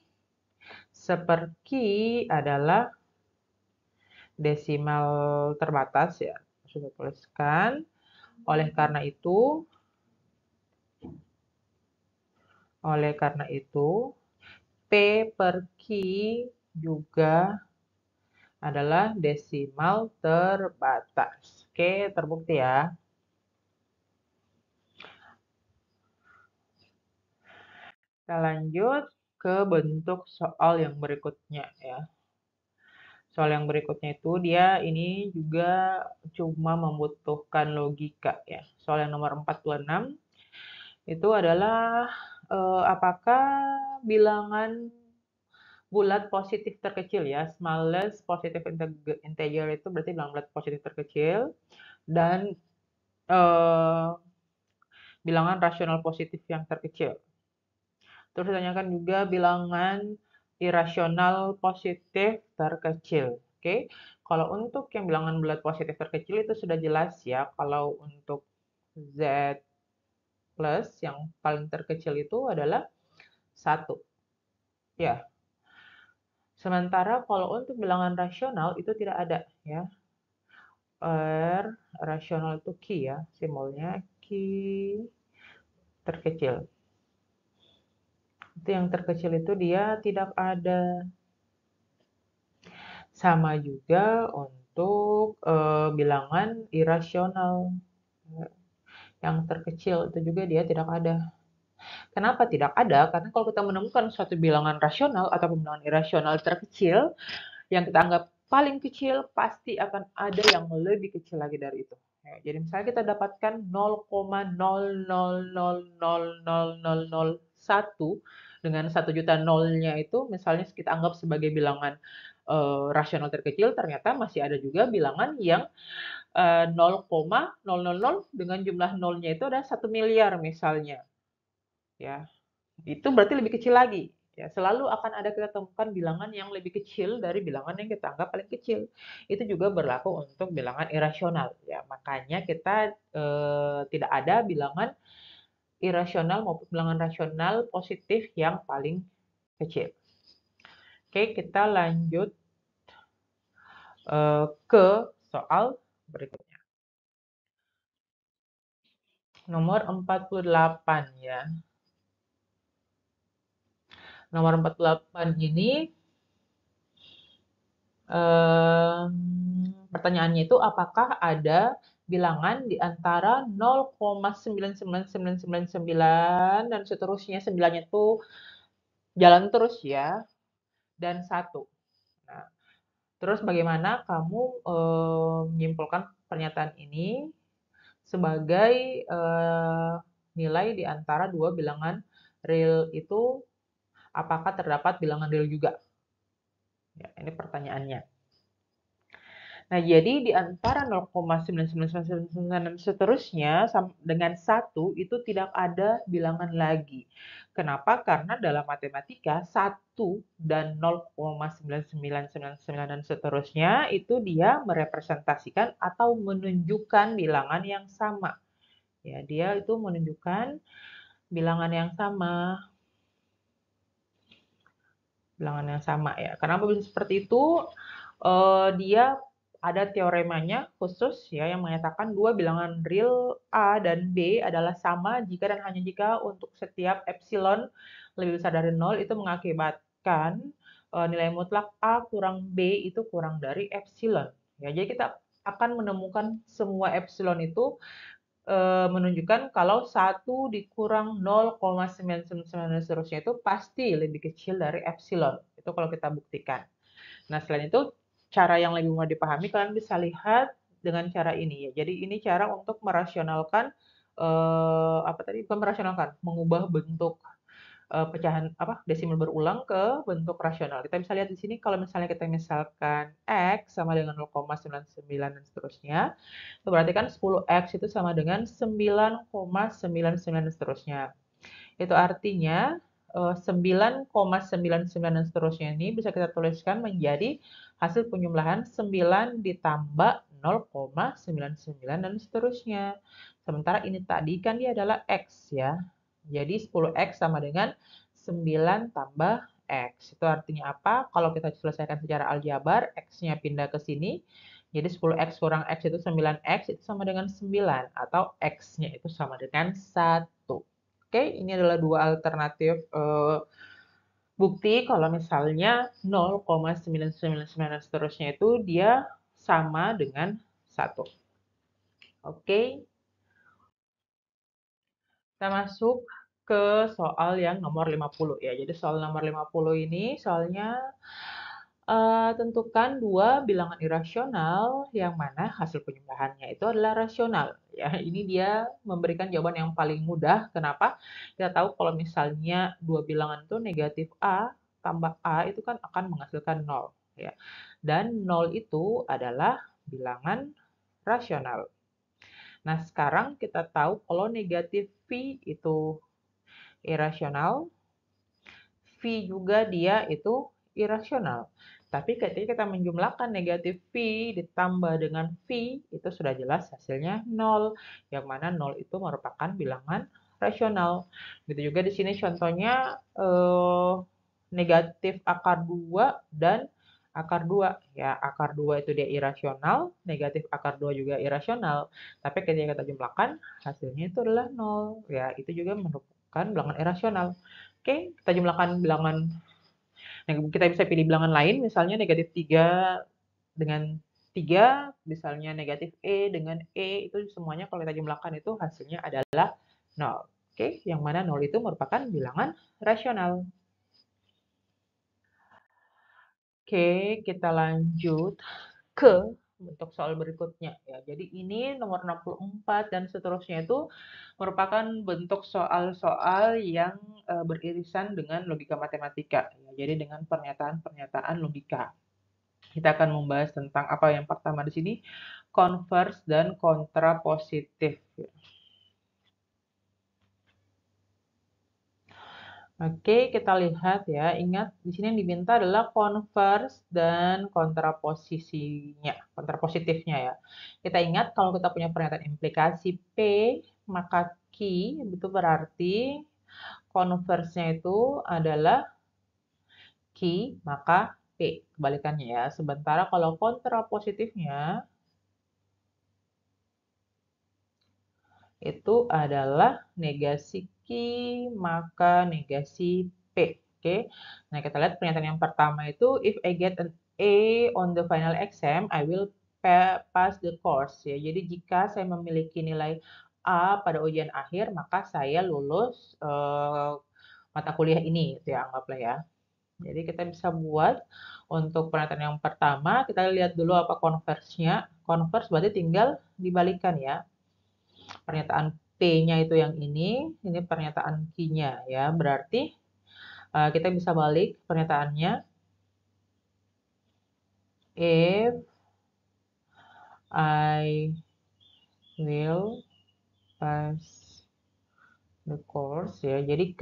[SPEAKER 1] seperti adalah desimal terbatas ya. Sudah tuliskan. Oleh karena itu P per Q juga adalah desimal terbatas. Oke, terbukti ya. Kita lanjut ke bentuk soal yang berikutnya ya. Soal yang berikutnya itu dia ini juga cuma membutuhkan logika ya. Soal yang nomor 46 itu adalah apakah bilangan bulat positif terkecil ya, smallest positive integer itu berarti bilangan bulat positif terkecil, dan bilangan rasional positif yang terkecil. Terus ditanyakan juga bilangan irasional positif terkecil. Oke, kalau untuk yang bilangan bulat positif terkecil itu sudah jelas ya. Kalau untuk Z plus yang paling terkecil itu adalah 1. Ya. Sementara kalau untuk bilangan rasional itu tidak ada ya. Rasional itu Q ya, simbolnya Q terkecil. Itu yang terkecil itu dia tidak ada. Sama juga untuk bilangan irasional yang terkecil itu juga dia tidak ada. Kenapa tidak ada? Karena kalau kita menemukan suatu bilangan rasional atau bilangan irasional terkecil yang kita anggap paling kecil, pasti akan ada yang lebih kecil lagi dari itu. Ya, jadi misalnya kita dapatkan 0,00000001 dengan 1 juta nolnya itu misalnya kita anggap sebagai bilangan rasional terkecil, ternyata masih ada juga bilangan yang 0,000 dengan jumlah nolnya itu ada 1 miliar misalnya. Ya, itu berarti lebih kecil lagi. Ya, selalu akan ada kita temukan bilangan yang lebih kecil dari bilangan yang kita anggap paling kecil. Itu juga berlaku untuk bilangan irasional. Ya, makanya kita tidak ada bilangan irasional maupun bilangan rasional positif yang paling kecil. Oke, kita lanjut ke soal berikutnya. Nomor 48 ya. Nomor 48 ini pertanyaannya itu apakah ada bilangan di antara 0,99999 dan seterusnya, 9-nya itu jalan terus ya, dan 1. Nah, terus bagaimana kamu menyimpulkan pernyataan ini sebagai nilai di antara dua bilangan real itu, apakah terdapat bilangan real juga? Ya, ini pertanyaannya. Nah, jadi di antara 0,99999 dan seterusnya dengan 1 itu tidak ada bilangan lagi. Kenapa? Karena dalam matematika 1 dan 0,9999 dan seterusnya itu dia merepresentasikan atau menunjukkan bilangan yang sama. Ya, dia itu menunjukkan bilangan yang sama. Bilangan yang sama ya. Kenapa bisa seperti itu? Dia ada teoremanya khusus ya yang menyatakan dua bilangan real A dan B adalah sama jika dan hanya jika untuk setiap epsilon lebih besar dari 0 itu mengakibatkan nilai mutlak A kurang B itu kurang dari epsilon. Ya, jadi kita akan menemukan semua epsilon itu menunjukkan kalau 1 dikurang 0,999 dan seterusnya itu pasti lebih kecil dari epsilon. Itu kalau kita buktikan. Nah, selain itu, cara yang lebih mudah dipahami, kalian bisa lihat dengan cara ini ya. Jadi ini cara untuk merasionalkan, apa tadi? Bukan merasionalkan, mengubah bentuk pecahan apa desimal berulang ke bentuk rasional. Kita bisa lihat di sini kalau misalnya kita misalkan X sama dengan 0,99 dan seterusnya, itu berarti kan 10X itu sama dengan 9,99 dan seterusnya. Itu artinya 9,99 dan seterusnya ini bisa kita tuliskan menjadi hasil penjumlahan 9 ditambah 0,99 dan seterusnya. Sementara ini tadi kan dia adalah X ya. Jadi 10X sama dengan 9 tambah X. Itu artinya apa? Kalau kita selesaikan secara aljabar, X-nya pindah ke sini. Jadi 10X kurang X itu 9X itu sama dengan 9. Atau X-nya itu sama dengan 1. Oke, ini adalah dua alternatif bukti kalau misalnya 0,999 dan seterusnya itu dia sama dengan 1. Oke, kita masuk ke soal yang nomor 50 ya. Jadi soal nomor 50 ini soalnya tentukan dua bilangan irasional yang mana hasil penjumlahannya itu adalah rasional. Ya, ini dia memberikan jawaban yang paling mudah. Kenapa? Kita tahu kalau misalnya dua bilangan itu negatif A tambah A itu kan akan menghasilkan 0. Ya. Dan 0 itu adalah bilangan rasional. Nah, sekarang kita tahu kalau negatif V itu irasional, V juga dia itu irasional. Tapi ketika kita menjumlahkan negatif V ditambah dengan V, itu sudah jelas hasilnya 0. Yang mana 0 itu merupakan bilangan rasional. Gitu juga di sini contohnya negatif akar 2 dan akar 2. Ya, akar 2 itu dia irasional, negatif akar 2 juga irasional. Tapi ketika kita jumlahkan, hasilnya itu adalah 0. Ya, itu juga merupakan bilangan irasional. Oke, kita jumlahkan bilangan. Nah, kita bisa pilih bilangan lain, misalnya negatif 3 dengan 3, misalnya negatif E dengan E, itu semuanya kalau kita jumlahkan itu hasilnya adalah 0. Oke, yang mana 0 itu merupakan bilangan rasional. Oke, kita lanjut ke bentuk soal berikutnya ya. Jadi ini nomor 64 dan seterusnya itu merupakan bentuk soal-soal yang beririsan dengan logika matematika ya. Jadi dengan pernyataan-pernyataan logika. Kita akan membahas tentang apa yang pertama di sini, converse dan kontrapositif. Oke, kita lihat ya. Ingat, di sini yang diminta adalah converse dan kontraposisinya, kontrapositifnya ya. Kita ingat kalau kita punya pernyataan implikasi P, maka Q itu berarti converse-nya itu adalah Q, maka P. Kebalikannya ya. Sementara kalau kontrapositifnya itu adalah negasi Q, maka negasi P. Oke. Nah, kita lihat pernyataan yang pertama itu, if I get an A on the final exam, I will pass the course ya. Jadi jika saya memiliki nilai A pada ujian akhir, maka saya lulus mata kuliah ini, gitu ya, anggaplah ya. Jadi kita bisa buat untuk pernyataan yang pertama, kita lihat dulu apa converse-nya. Converse berarti tinggal dibalikan ya. Pernyataan P-nya itu yang ini pernyataan Q-nya ya. Berarti kita bisa balik pernyataannya. If I will pass the course ya. Jadi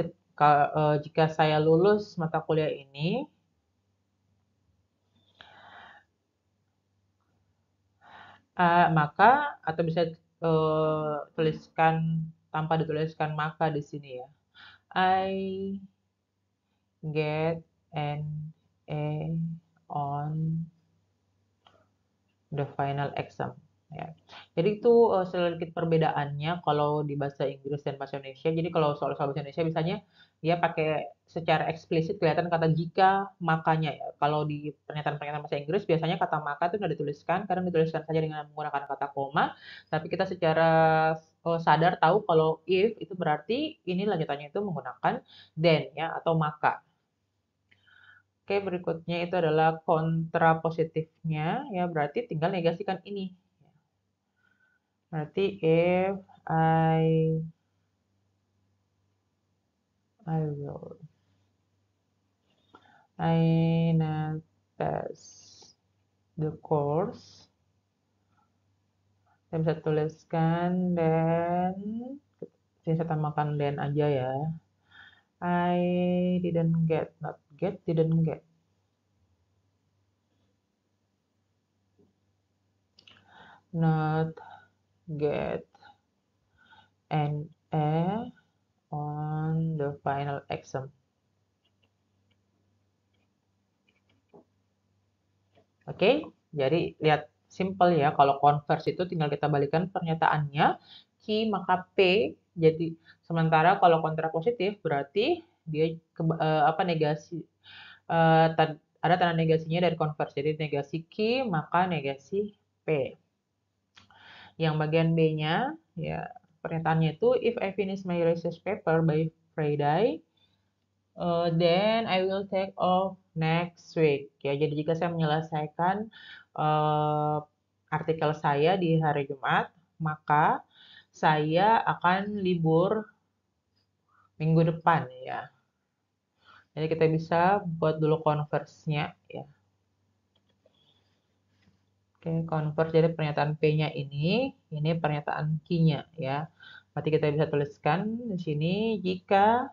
[SPEAKER 1] jika saya lulus mata kuliah ini, maka atau bisa tuliskan tanpa dituliskan maka di sini ya. I get an A on the final exam ya. Jadi itu sedikit perbedaannya kalau di bahasa Inggris dan bahasa Indonesia. Jadi kalau soal-soal bahasa Indonesia biasanya dia pakai secara eksplisit kelihatan kata jika makanya ya. Kalau di pernyataan-pernyataan bahasa Inggris biasanya kata maka itu sudah dituliskan, kadang dituliskan saja dengan menggunakan kata koma, tapi kita secara sadar tahu kalau if itu berarti ini lanjutannya itu menggunakan then ya atau maka. Oke, berikutnya itu adalah kontrapositifnya ya, berarti tinggal negasikan ini. Berarti if I not pass the course, saya bisa tuliskan dan saya tambahkan then aja ya. I didn't get, not get, didn't get. Not get an A on the final exam. Oke, jadi lihat simple ya. Kalau converse itu tinggal kita balikan pernyataannya Q maka P. Jadi sementara kalau kontrapositif berarti dia negasi ada tanda negasinya dari converse. Jadi negasi Q maka negasi P. Yang bagian B-nya ya pernyataannya itu if I finish my research paper by Friday, then I will take off next week. Ya, jadi jika saya menyelesaikan artikel saya di hari Jumat, maka saya akan libur minggu depan ya. Jadi kita bisa buat dulu converse-nya ya. Oke, converse jadi pernyataan P-nya ini pernyataan Q-nya ya. Berarti kita bisa tuliskan di sini jika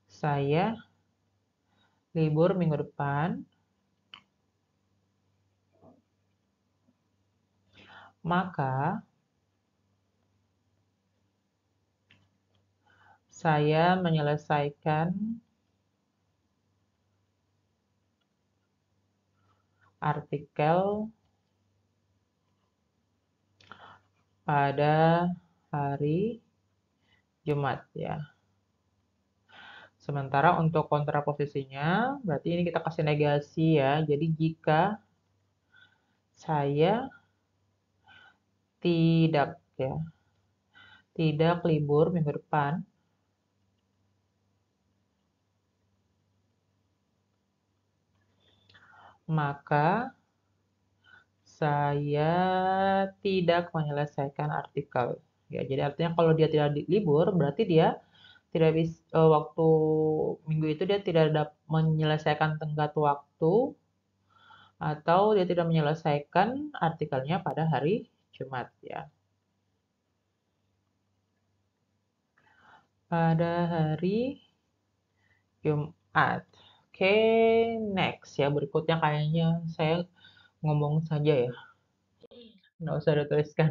[SPEAKER 1] saya libur minggu depan, maka saya menyelesaikan artikel pada hari Jumat ya. Sementara untuk kontraposisinya, berarti ini kita kasih negasi ya. Jadi jika saya tidak libur minggu depan, maka saya tidak menyelesaikan artikel. Ya, jadi artinya kalau dia tidak libur, berarti dia tidak bisa waktu minggu itu dia tidak menyelesaikan tenggat waktu atau dia tidak menyelesaikan artikelnya pada hari Jumat ya. Pada hari Jumat. Oke, next ya. Berikutnya kayaknya saya ngomong saja ya. Nggak usah dituliskan.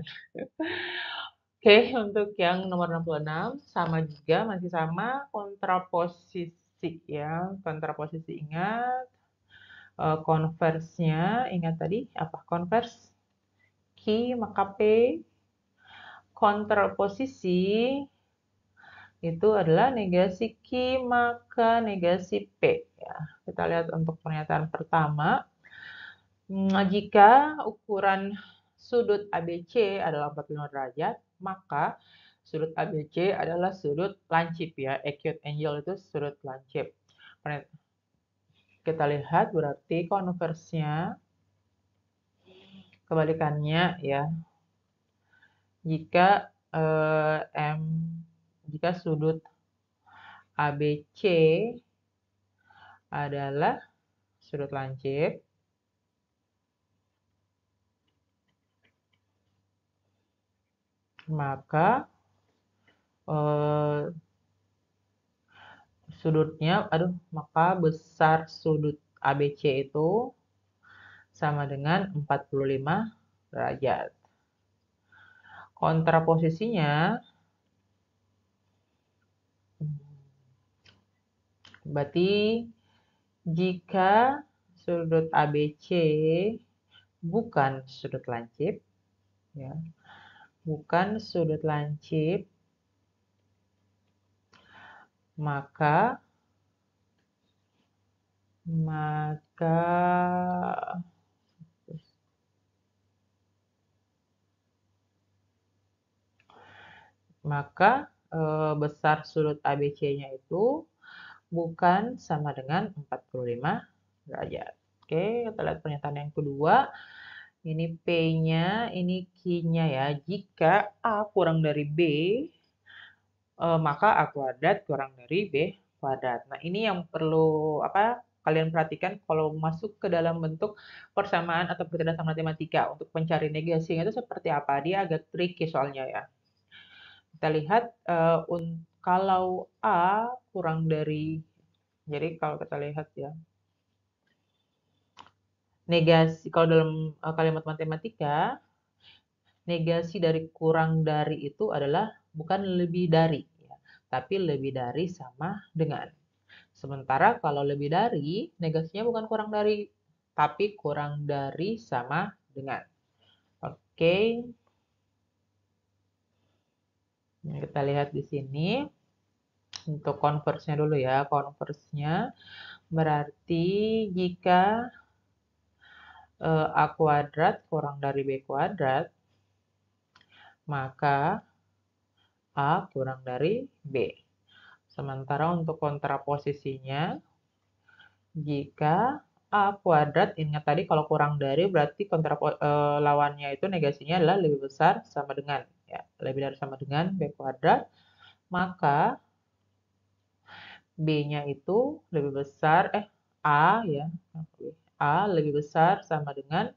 [SPEAKER 1] Oke, untuk yang nomor 66 sama juga, masih sama kontraposisi ya. Kontraposisi ingat. Converse-nya ingat tadi apa? Converse Q maka P. Kontraposisi itu adalah negasi Q maka negasi P ya. Kita lihat untuk pernyataan pertama. Jika ukuran sudut ABC adalah 45 derajat, maka sudut ABC adalah sudut lancip ya. Acute angle itu sudut lancip. Kita lihat berarti konversnya kebalikannya ya. Jika M jika sudut ABC adalah sudut lancip, maka maka besar sudut ABC itu sama dengan 45 derajat. Kontraposisinya berarti jika sudut ABC bukan sudut lancip ya, bukan sudut lancip, maka besar sudut ABC-nya itu bukan sama dengan 45 derajat. Oke, kita lihat pernyataan yang kedua. Ini P-nya, ini Q-nya ya. Jika A kurang dari B, maka A kuadrat kurang dari B kuadrat. Nah, ini yang perlu kalian perhatikan kalau masuk ke dalam bentuk persamaan atau kecerdasan matematika untuk mencari negasinya itu seperti apa. Dia agak tricky soalnya ya. Kita lihat kalau A kurang dari, jadi kalau kita lihat ya, negasi kalau dalam kalimat matematika, negasi dari kurang dari itu adalah bukan lebih dari, ya, tapi lebih dari sama dengan. Sementara kalau lebih dari, negasinya bukan kurang dari, tapi kurang dari sama dengan. Oke. Nah, kita lihat di sini. Untuk konversnya dulu ya. Konversnya berarti jika A kuadrat kurang dari B kuadrat, maka A kurang dari B. Sementara untuk kontraposisinya, jika A kuadrat, ingat tadi kalau kurang dari berarti lawannya itu negasinya adalah lebih besar sama dengan, ya, lebih dari sama dengan B kuadrat, maka B-nya itu lebih besar, A ya, A lebih besar sama dengan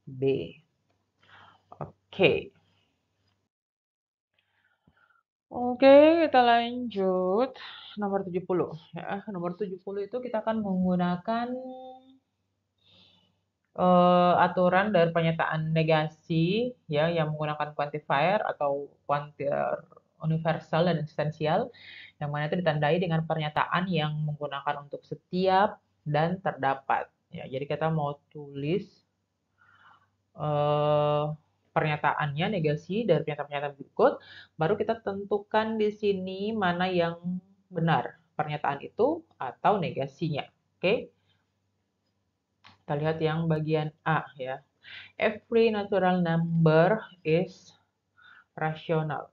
[SPEAKER 1] B. Oke. Oke, kita lanjut. Nomor 70. Ya, nomor 70 itu kita akan menggunakan aturan dari pernyataan negasi ya yang menggunakan quantifier atau kuantier universal dan eksistensial yang mana itu ditandai dengan pernyataan yang menggunakan untuk setiap dan terdapat. Ya, jadi kita mau tulis pernyataannya, negasi dari pernyataan-pernyataan berikut, baru kita tentukan di sini mana yang benar, pernyataan itu atau negasinya. Oke? Kita lihat yang bagian A ya. Every natural number is rational.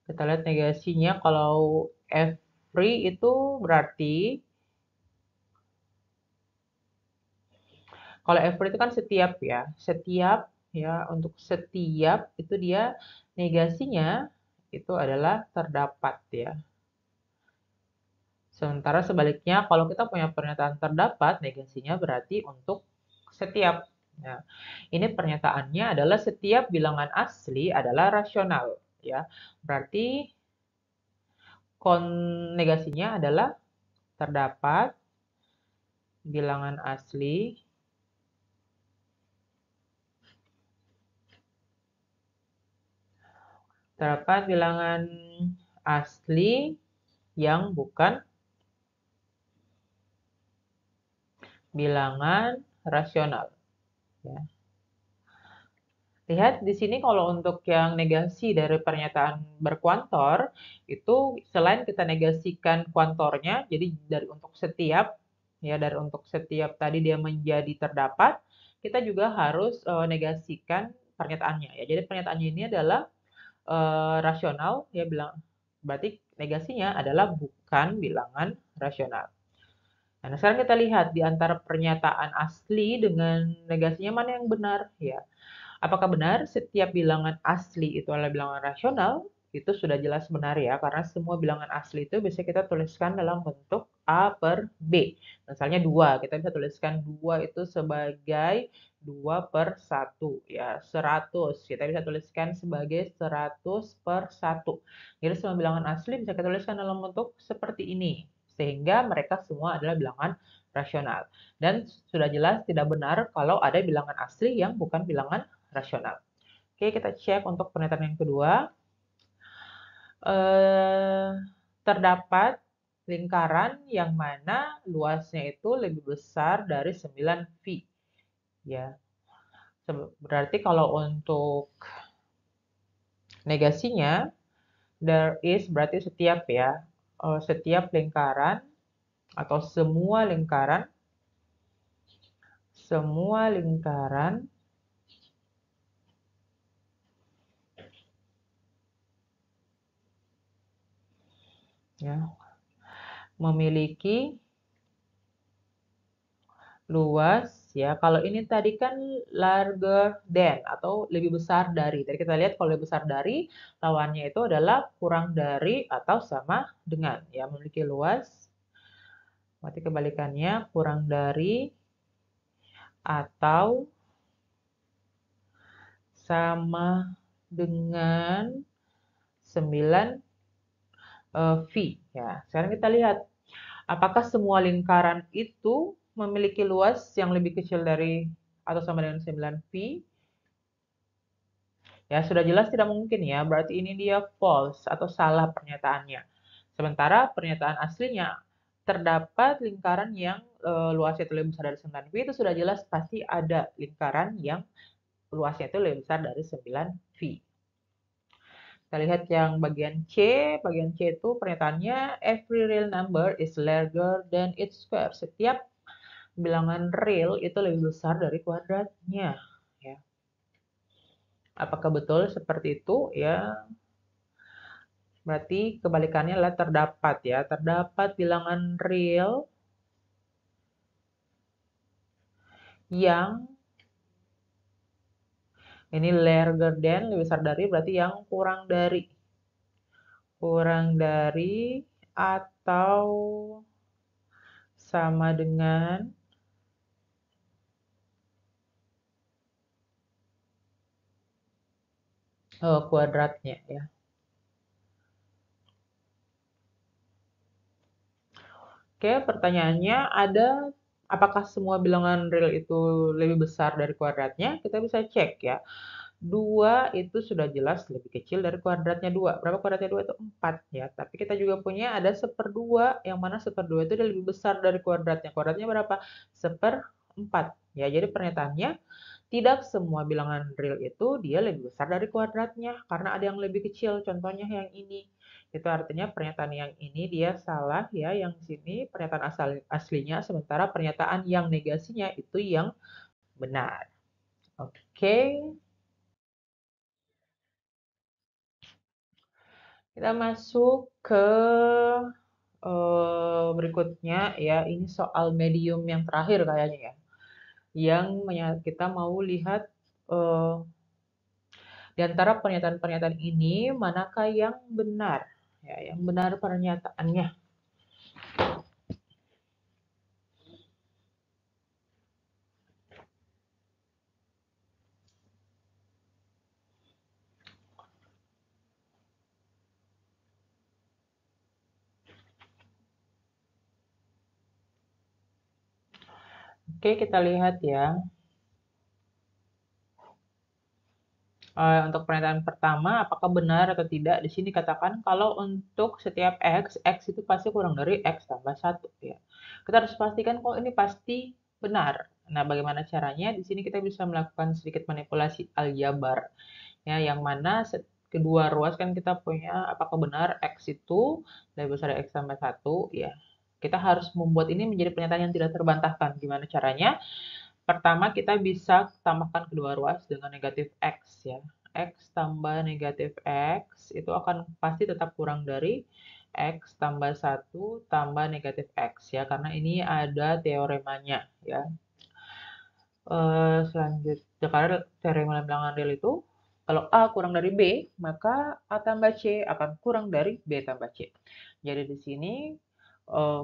[SPEAKER 1] Kita lihat negasinya, kalau every itu berarti, kalau every itu kan setiap ya, setiap ya, untuk setiap itu dia negasinya itu adalah terdapat ya. Sementara sebaliknya kalau kita punya pernyataan terdapat, negasinya berarti untuk setiap. Nah, ini pernyataannya adalah setiap bilangan asli adalah rasional ya. Berarti negasinya adalah terdapat bilangan asli yang bukan bilangan rasional. Ya. Lihat di sini kalau untuk yang negasi dari pernyataan berkuantor, itu selain kita negasikan kuantornya, jadi dari untuk setiap, ya, dari untuk setiap tadi dia menjadi terdapat, kita juga harus negasikan pernyataannya ya. Jadi pernyataannya ini adalah rasional, ya bilang berarti negasinya adalah bukan bilangan rasional. Nah, sekarang kita lihat di antara pernyataan asli dengan negasinya mana yang benar ya. Apakah benar setiap bilangan asli itu adalah bilangan rasional? Itu sudah jelas benar ya, karena semua bilangan asli itu bisa kita tuliskan dalam bentuk A per B. Misalnya 2, kita bisa tuliskan 2 itu sebagai 2 per 1. Ya, 100, kita bisa tuliskan sebagai 100 per 1. Jadi semua bilangan asli bisa kita tuliskan dalam bentuk seperti ini. Sehingga mereka semua adalah bilangan rasional. Dan sudah jelas tidak benar kalau ada bilangan asli yang bukan bilangan rasional. Oke, kita cek untuk pernyataan yang kedua. Terdapat lingkaran yang mana luasnya itu lebih besar dari 9V. Ya. Berarti kalau untuk negasinya, there is berarti setiap ya, setiap lingkaran atau semua lingkaran ya memiliki luas ya. Kalau ini tadi kan larger than atau lebih besar dari. Tadi kita lihat kalau lebih besar dari lawannya itu adalah kurang dari atau sama dengan ya, memiliki luas. Berarti kebalikannya kurang dari atau sama dengan 9 V ya. Sekarang kita lihat apakah semua lingkaran itu memiliki luas yang lebih kecil dari atau sama dengan 9V? Ya, sudah jelas tidak mungkin ya, berarti ini dia false atau salah pernyataannya. Sementara pernyataan aslinya terdapat lingkaran yang luasnya itu lebih besar dari 9V, itu sudah jelas pasti ada lingkaran yang luasnya itu lebih besar dari 9V. Kita lihat yang bagian C. Bagian C itu pernyataannya every real number is larger than its square. Setiap bilangan real itu lebih besar dari kuadratnya. Ya. Apakah betul seperti itu? Ya, berarti kebalikannya adalah terdapat ya. Terdapat bilangan real yang ini larger than lebih besar dari berarti yang kurang dari. Kurang dari atau sama dengan kuadratnya ya. Oke, pertanyaannya ada apakah semua bilangan real itu lebih besar dari kuadratnya? Kita bisa cek ya. 2 itu sudah jelas lebih kecil dari kuadratnya 2. Berapa kuadratnya 2 itu 4 ya. Tapi kita juga punya ada 1/2 yang mana 1/2 itu dia lebih besar dari kuadratnya. Kuadratnya berapa? 1/4. Ya, jadi pernyataannya tidak semua bilangan real itu dia lebih besar dari kuadratnya karena ada yang lebih kecil. Contohnya yang ini. Itu artinya pernyataan yang ini dia salah ya, yang sini pernyataan aslinya, sementara pernyataan yang negasinya itu yang benar. Oke. Kita masuk ke berikutnya ya, ini soal medium yang terakhir kayaknya ya. Yang kita mau lihat di antara pernyataan-pernyataan ini manakah yang benar? Ya, yang benar pernyataannya. Oke, kita lihat ya. Untuk pernyataan pertama, apakah benar atau tidak? Di sini katakan kalau untuk setiap X itu pasti kurang dari X tambah 1. Ya. Kita harus pastikan kok ini pasti benar. Nah, bagaimana caranya? Di sini kita bisa melakukan sedikit manipulasi aljabar. Ya, yang mana kedua ruas kan kita punya apakah benar X itu lebih besar dari X tambah 1? Ya. Kita harus membuat ini menjadi pernyataan yang tidak terbantahkan. Gimana caranya? Pertama, kita bisa tambahkan kedua ruas dengan negatif X ya. X tambah negatif X itu akan pasti tetap kurang dari X tambah 1 tambah negatif X ya. Karena ini ada teoremanya ya. Selanjutnya, karena teorema bilangan real itu, kalau A kurang dari B, maka A tambah C akan kurang dari B tambah C. Jadi di sini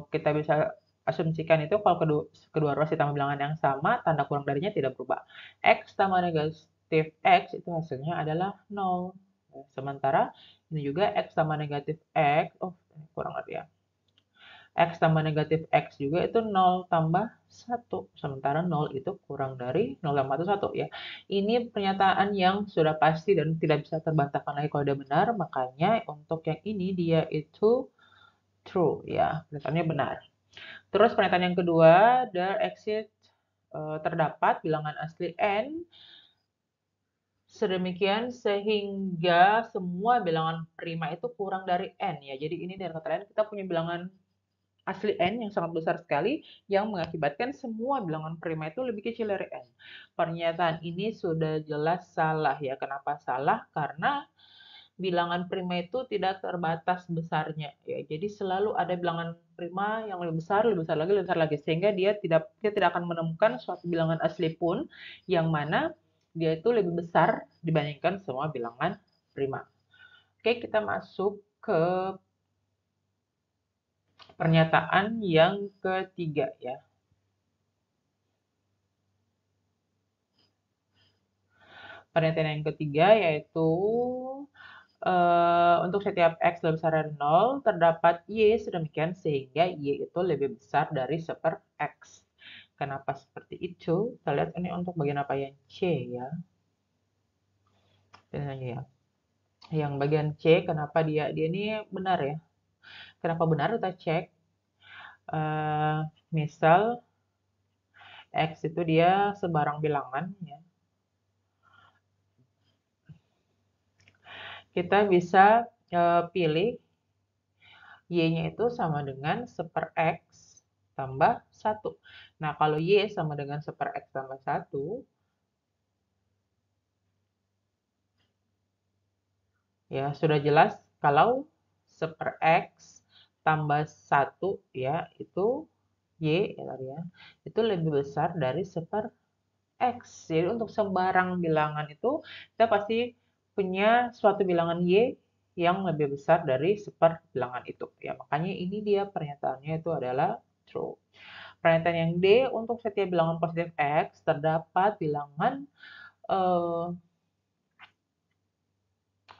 [SPEAKER 1] kita bisa asumsikan itu kalau kedua ruas ditambah bilangan yang sama, tanda kurang darinya tidak berubah. X tambah negatif X itu hasilnya adalah 0. Sementara ini juga X tambah negatif X, kurang lebih ya. X tambah negatif X juga itu 0 tambah 1. Sementara 0 itu kurang dari 0 tambah 1 ya. Ini pernyataan yang sudah pasti dan tidak bisa terbantahkan lagi kalau dia benar. Makanya untuk yang ini dia itu true ya. Pernyataannya benar. Terus pernyataan yang kedua, there exist terdapat bilangan asli n sedemikian sehingga semua bilangan prima itu kurang dari n ya. Jadi ini dengan kata lain kita punya bilangan asli n yang sangat besar sekali yang mengakibatkan semua bilangan prima itu lebih kecil dari n. Pernyataan ini sudah jelas salah ya. Kenapa salah? Karena bilangan prima itu tidak terbatas besarnya ya. Jadi selalu ada bilangan prima yang lebih besar lagi, lebih besar lagi sehingga dia tidak akan menemukan suatu bilangan asli pun yang mana dia itu lebih besar dibandingkan semua bilangan prima. Oke, kita masuk ke pernyataan yang ketiga ya. Pernyataan yang ketiga yaitu untuk setiap X lebih besar dari 0, terdapat Y sedemikian sehingga Y itu lebih besar dari 1/, X. Kenapa seperti itu? Kita lihat ini untuk bagian apa yang C ya. Ya. Yang bagian C, kenapa dia ini benar ya? Kenapa benar? Kita cek. Misal X itu dia sebarang bilangan ya. Kita bisa pilih Y-nya itu sama dengan 1/X tambah 1. Nah, kalau Y sama dengan 1/X tambah 1, ya sudah jelas kalau 1/X tambah 1 ya, itu Y ya tadi ya, itu lebih besar dari 1/X. Jadi untuk sembarang bilangan itu, kita pasti punya suatu bilangan Y yang lebih besar dari 1/, bilangan itu. Ya, makanya ini dia pernyataannya itu adalah true. Pernyataan yang D, untuk setiap bilangan positif X, terdapat bilangan eh,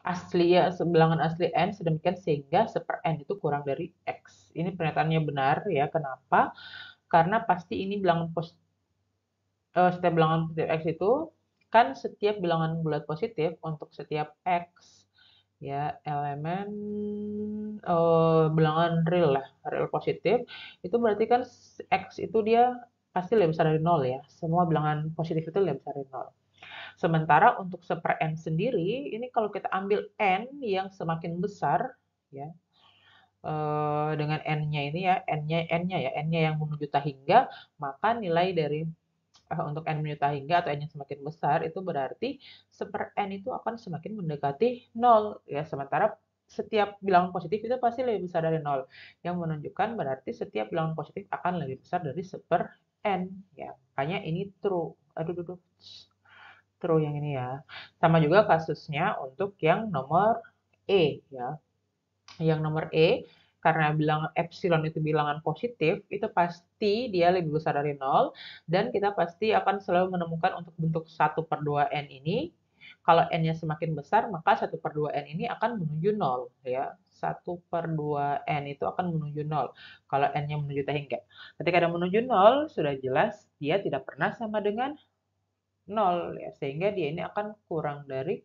[SPEAKER 1] asli ya, bilangan asli N sedemikian sehingga 1/N itu kurang dari X. Ini pernyataannya benar ya. Kenapa? Karena pasti ini setiap bilangan positif X itu kan setiap bilangan bulat positif untuk setiap X ya elemen bilangan real lah, real positif itu berarti kan X itu dia pasti lebih besar dari 0 ya. Semua bilangan positif itu lebih besar dari 0. Sementara untuk 1/n sendiri, ini kalau kita ambil n yang semakin besar, ya, dengan n-nya ini ya, n-nya yang menuju hingga, maka nilai dari untuk n menuju hingga atau n yang semakin besar itu berarti 1/n itu akan semakin mendekati 0 ya. Sementara setiap bilangan positif itu pasti lebih besar dari 0 yang menunjukkan berarti setiap bilangan positif akan lebih besar dari 1/n ya. Makanya ini true. Aduh. True yang ini ya. Sama juga kasusnya untuk yang nomor E ya. Yang nomor E, karena bilangan epsilon itu bilangan positif, itu pasti dia lebih besar dari 0, dan kita pasti akan selalu menemukan untuk bentuk 1/2n ini, kalau n-nya semakin besar, maka 1/2n ini akan menuju 0 ya. 1/2n itu akan menuju 0 kalau n-nya menuju hingga. Ketika ada menuju 0, sudah jelas dia tidak pernah sama dengan 0 ya, sehingga dia ini akan kurang dari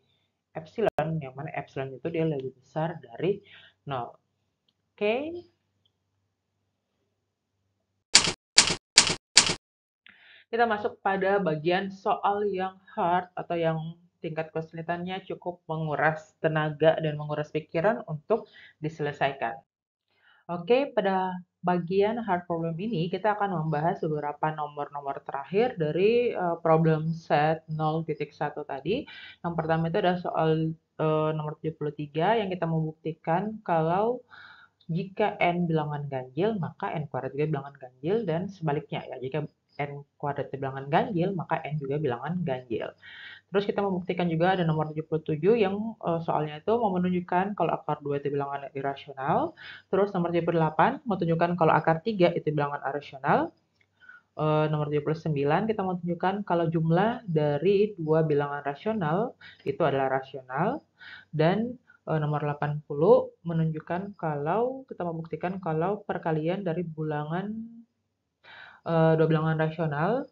[SPEAKER 1] epsilon, yang mana epsilon itu dia lebih besar dari 0. Oke. Kita masuk pada bagian soal yang hard atau yang tingkat kesulitannya cukup menguras tenaga dan menguras pikiran untuk diselesaikan. Oke, pada bagian hard problem ini kita akan membahas beberapa nomor-nomor terakhir dari problem set 0.1 tadi. Yang pertama itu adalah soal nomor 73 yang kita membuktikan kalau jika n bilangan ganjil, maka n kuadrat juga bilangan ganjil dan sebaliknya ya. Jika n kuadrat bilangan ganjil, maka n juga bilangan ganjil. Terus kita membuktikan juga ada nomor 77 yang soalnya itu mau menunjukkan kalau akar 2 itu bilangan irasional. Terus nomor 78 menunjukkan kalau akar 3 itu bilangan rasional. Nomor 79 kita mau tunjukkan kalau jumlah dari dua bilangan rasional itu adalah rasional. Dan nomor 80 menunjukkan kalau kita membuktikan kalau perkalian dari dua bilangan rasional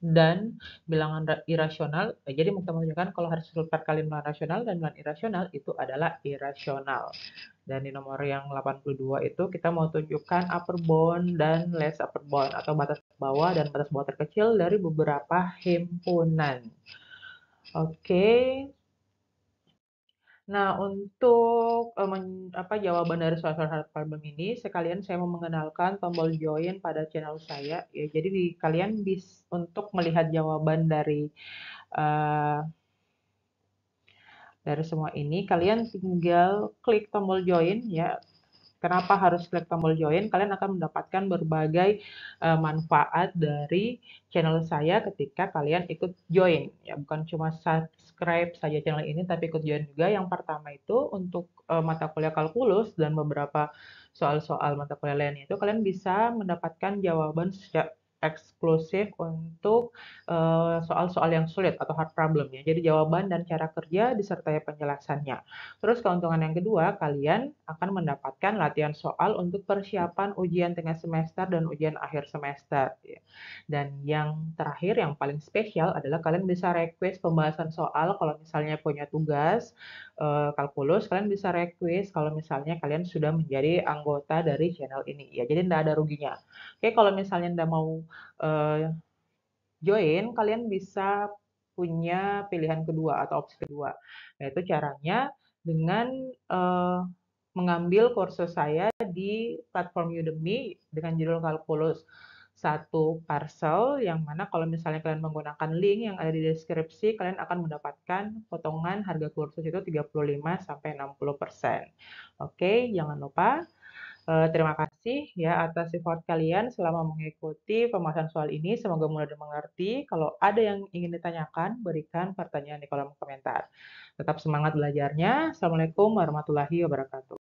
[SPEAKER 1] dan bilangan irasional. Jadi kita menunjukkan kalau hasil perkalian bilangan rasional dan bilangan irasional itu adalah irasional. Dan di nomor yang 82 itu kita mau tunjukkan upper bound dan less upper bound atau batas bawah dan batas bawah terkecil dari beberapa himpunan. Oke. Nah, untuk jawaban dari soal-soal hard problem ini, sekalian saya mau mengenalkan tombol join pada channel saya. Ya, jadi kalian bisa untuk melihat jawaban uh, dari semua ini, kalian tinggal klik tombol join ya. Kenapa harus klik tombol join? Kalian akan mendapatkan berbagai manfaat dari channel saya ketika kalian ikut join. Ya, bukan cuma subscribe saja channel ini, tapi ikut join juga. Yang pertama itu untuk mata kuliah kalkulus dan beberapa soal-soal mata kuliah lainnya itu kalian bisa mendapatkan jawaban secara eksklusif untuk soal-soal yang sulit atau hard problem ya. Jadi jawaban dan cara kerja disertai penjelasannya. Terus keuntungan yang kedua, kalian akan mendapatkan latihan soal untuk persiapan ujian tengah semester dan ujian akhir semester. Ya. Dan yang terakhir, yang paling spesial adalah kalian bisa request pembahasan soal kalau misalnya punya tugas kalkulus, kalian bisa request kalau misalnya kalian sudah menjadi anggota dari channel ini. Ya, jadi tidak ada ruginya. Oke, kalau misalnya Anda mau join, kalian bisa punya pilihan kedua atau opsi kedua. Yaitu caranya dengan mengambil kursus saya di platform Udemy dengan judul Kalkulus satu parcel, yang mana kalau misalnya kalian menggunakan link yang ada di deskripsi, kalian akan mendapatkan potongan harga kursus itu 35-60%. Oke, jangan lupa terima kasih ya atas support kalian selama mengikuti pembahasan soal ini. Semoga mudah dimengerti. Kalau ada yang ingin ditanyakan, berikan pertanyaan di kolom komentar. Tetap semangat belajarnya. Assalamualaikum warahmatullahi wabarakatuh.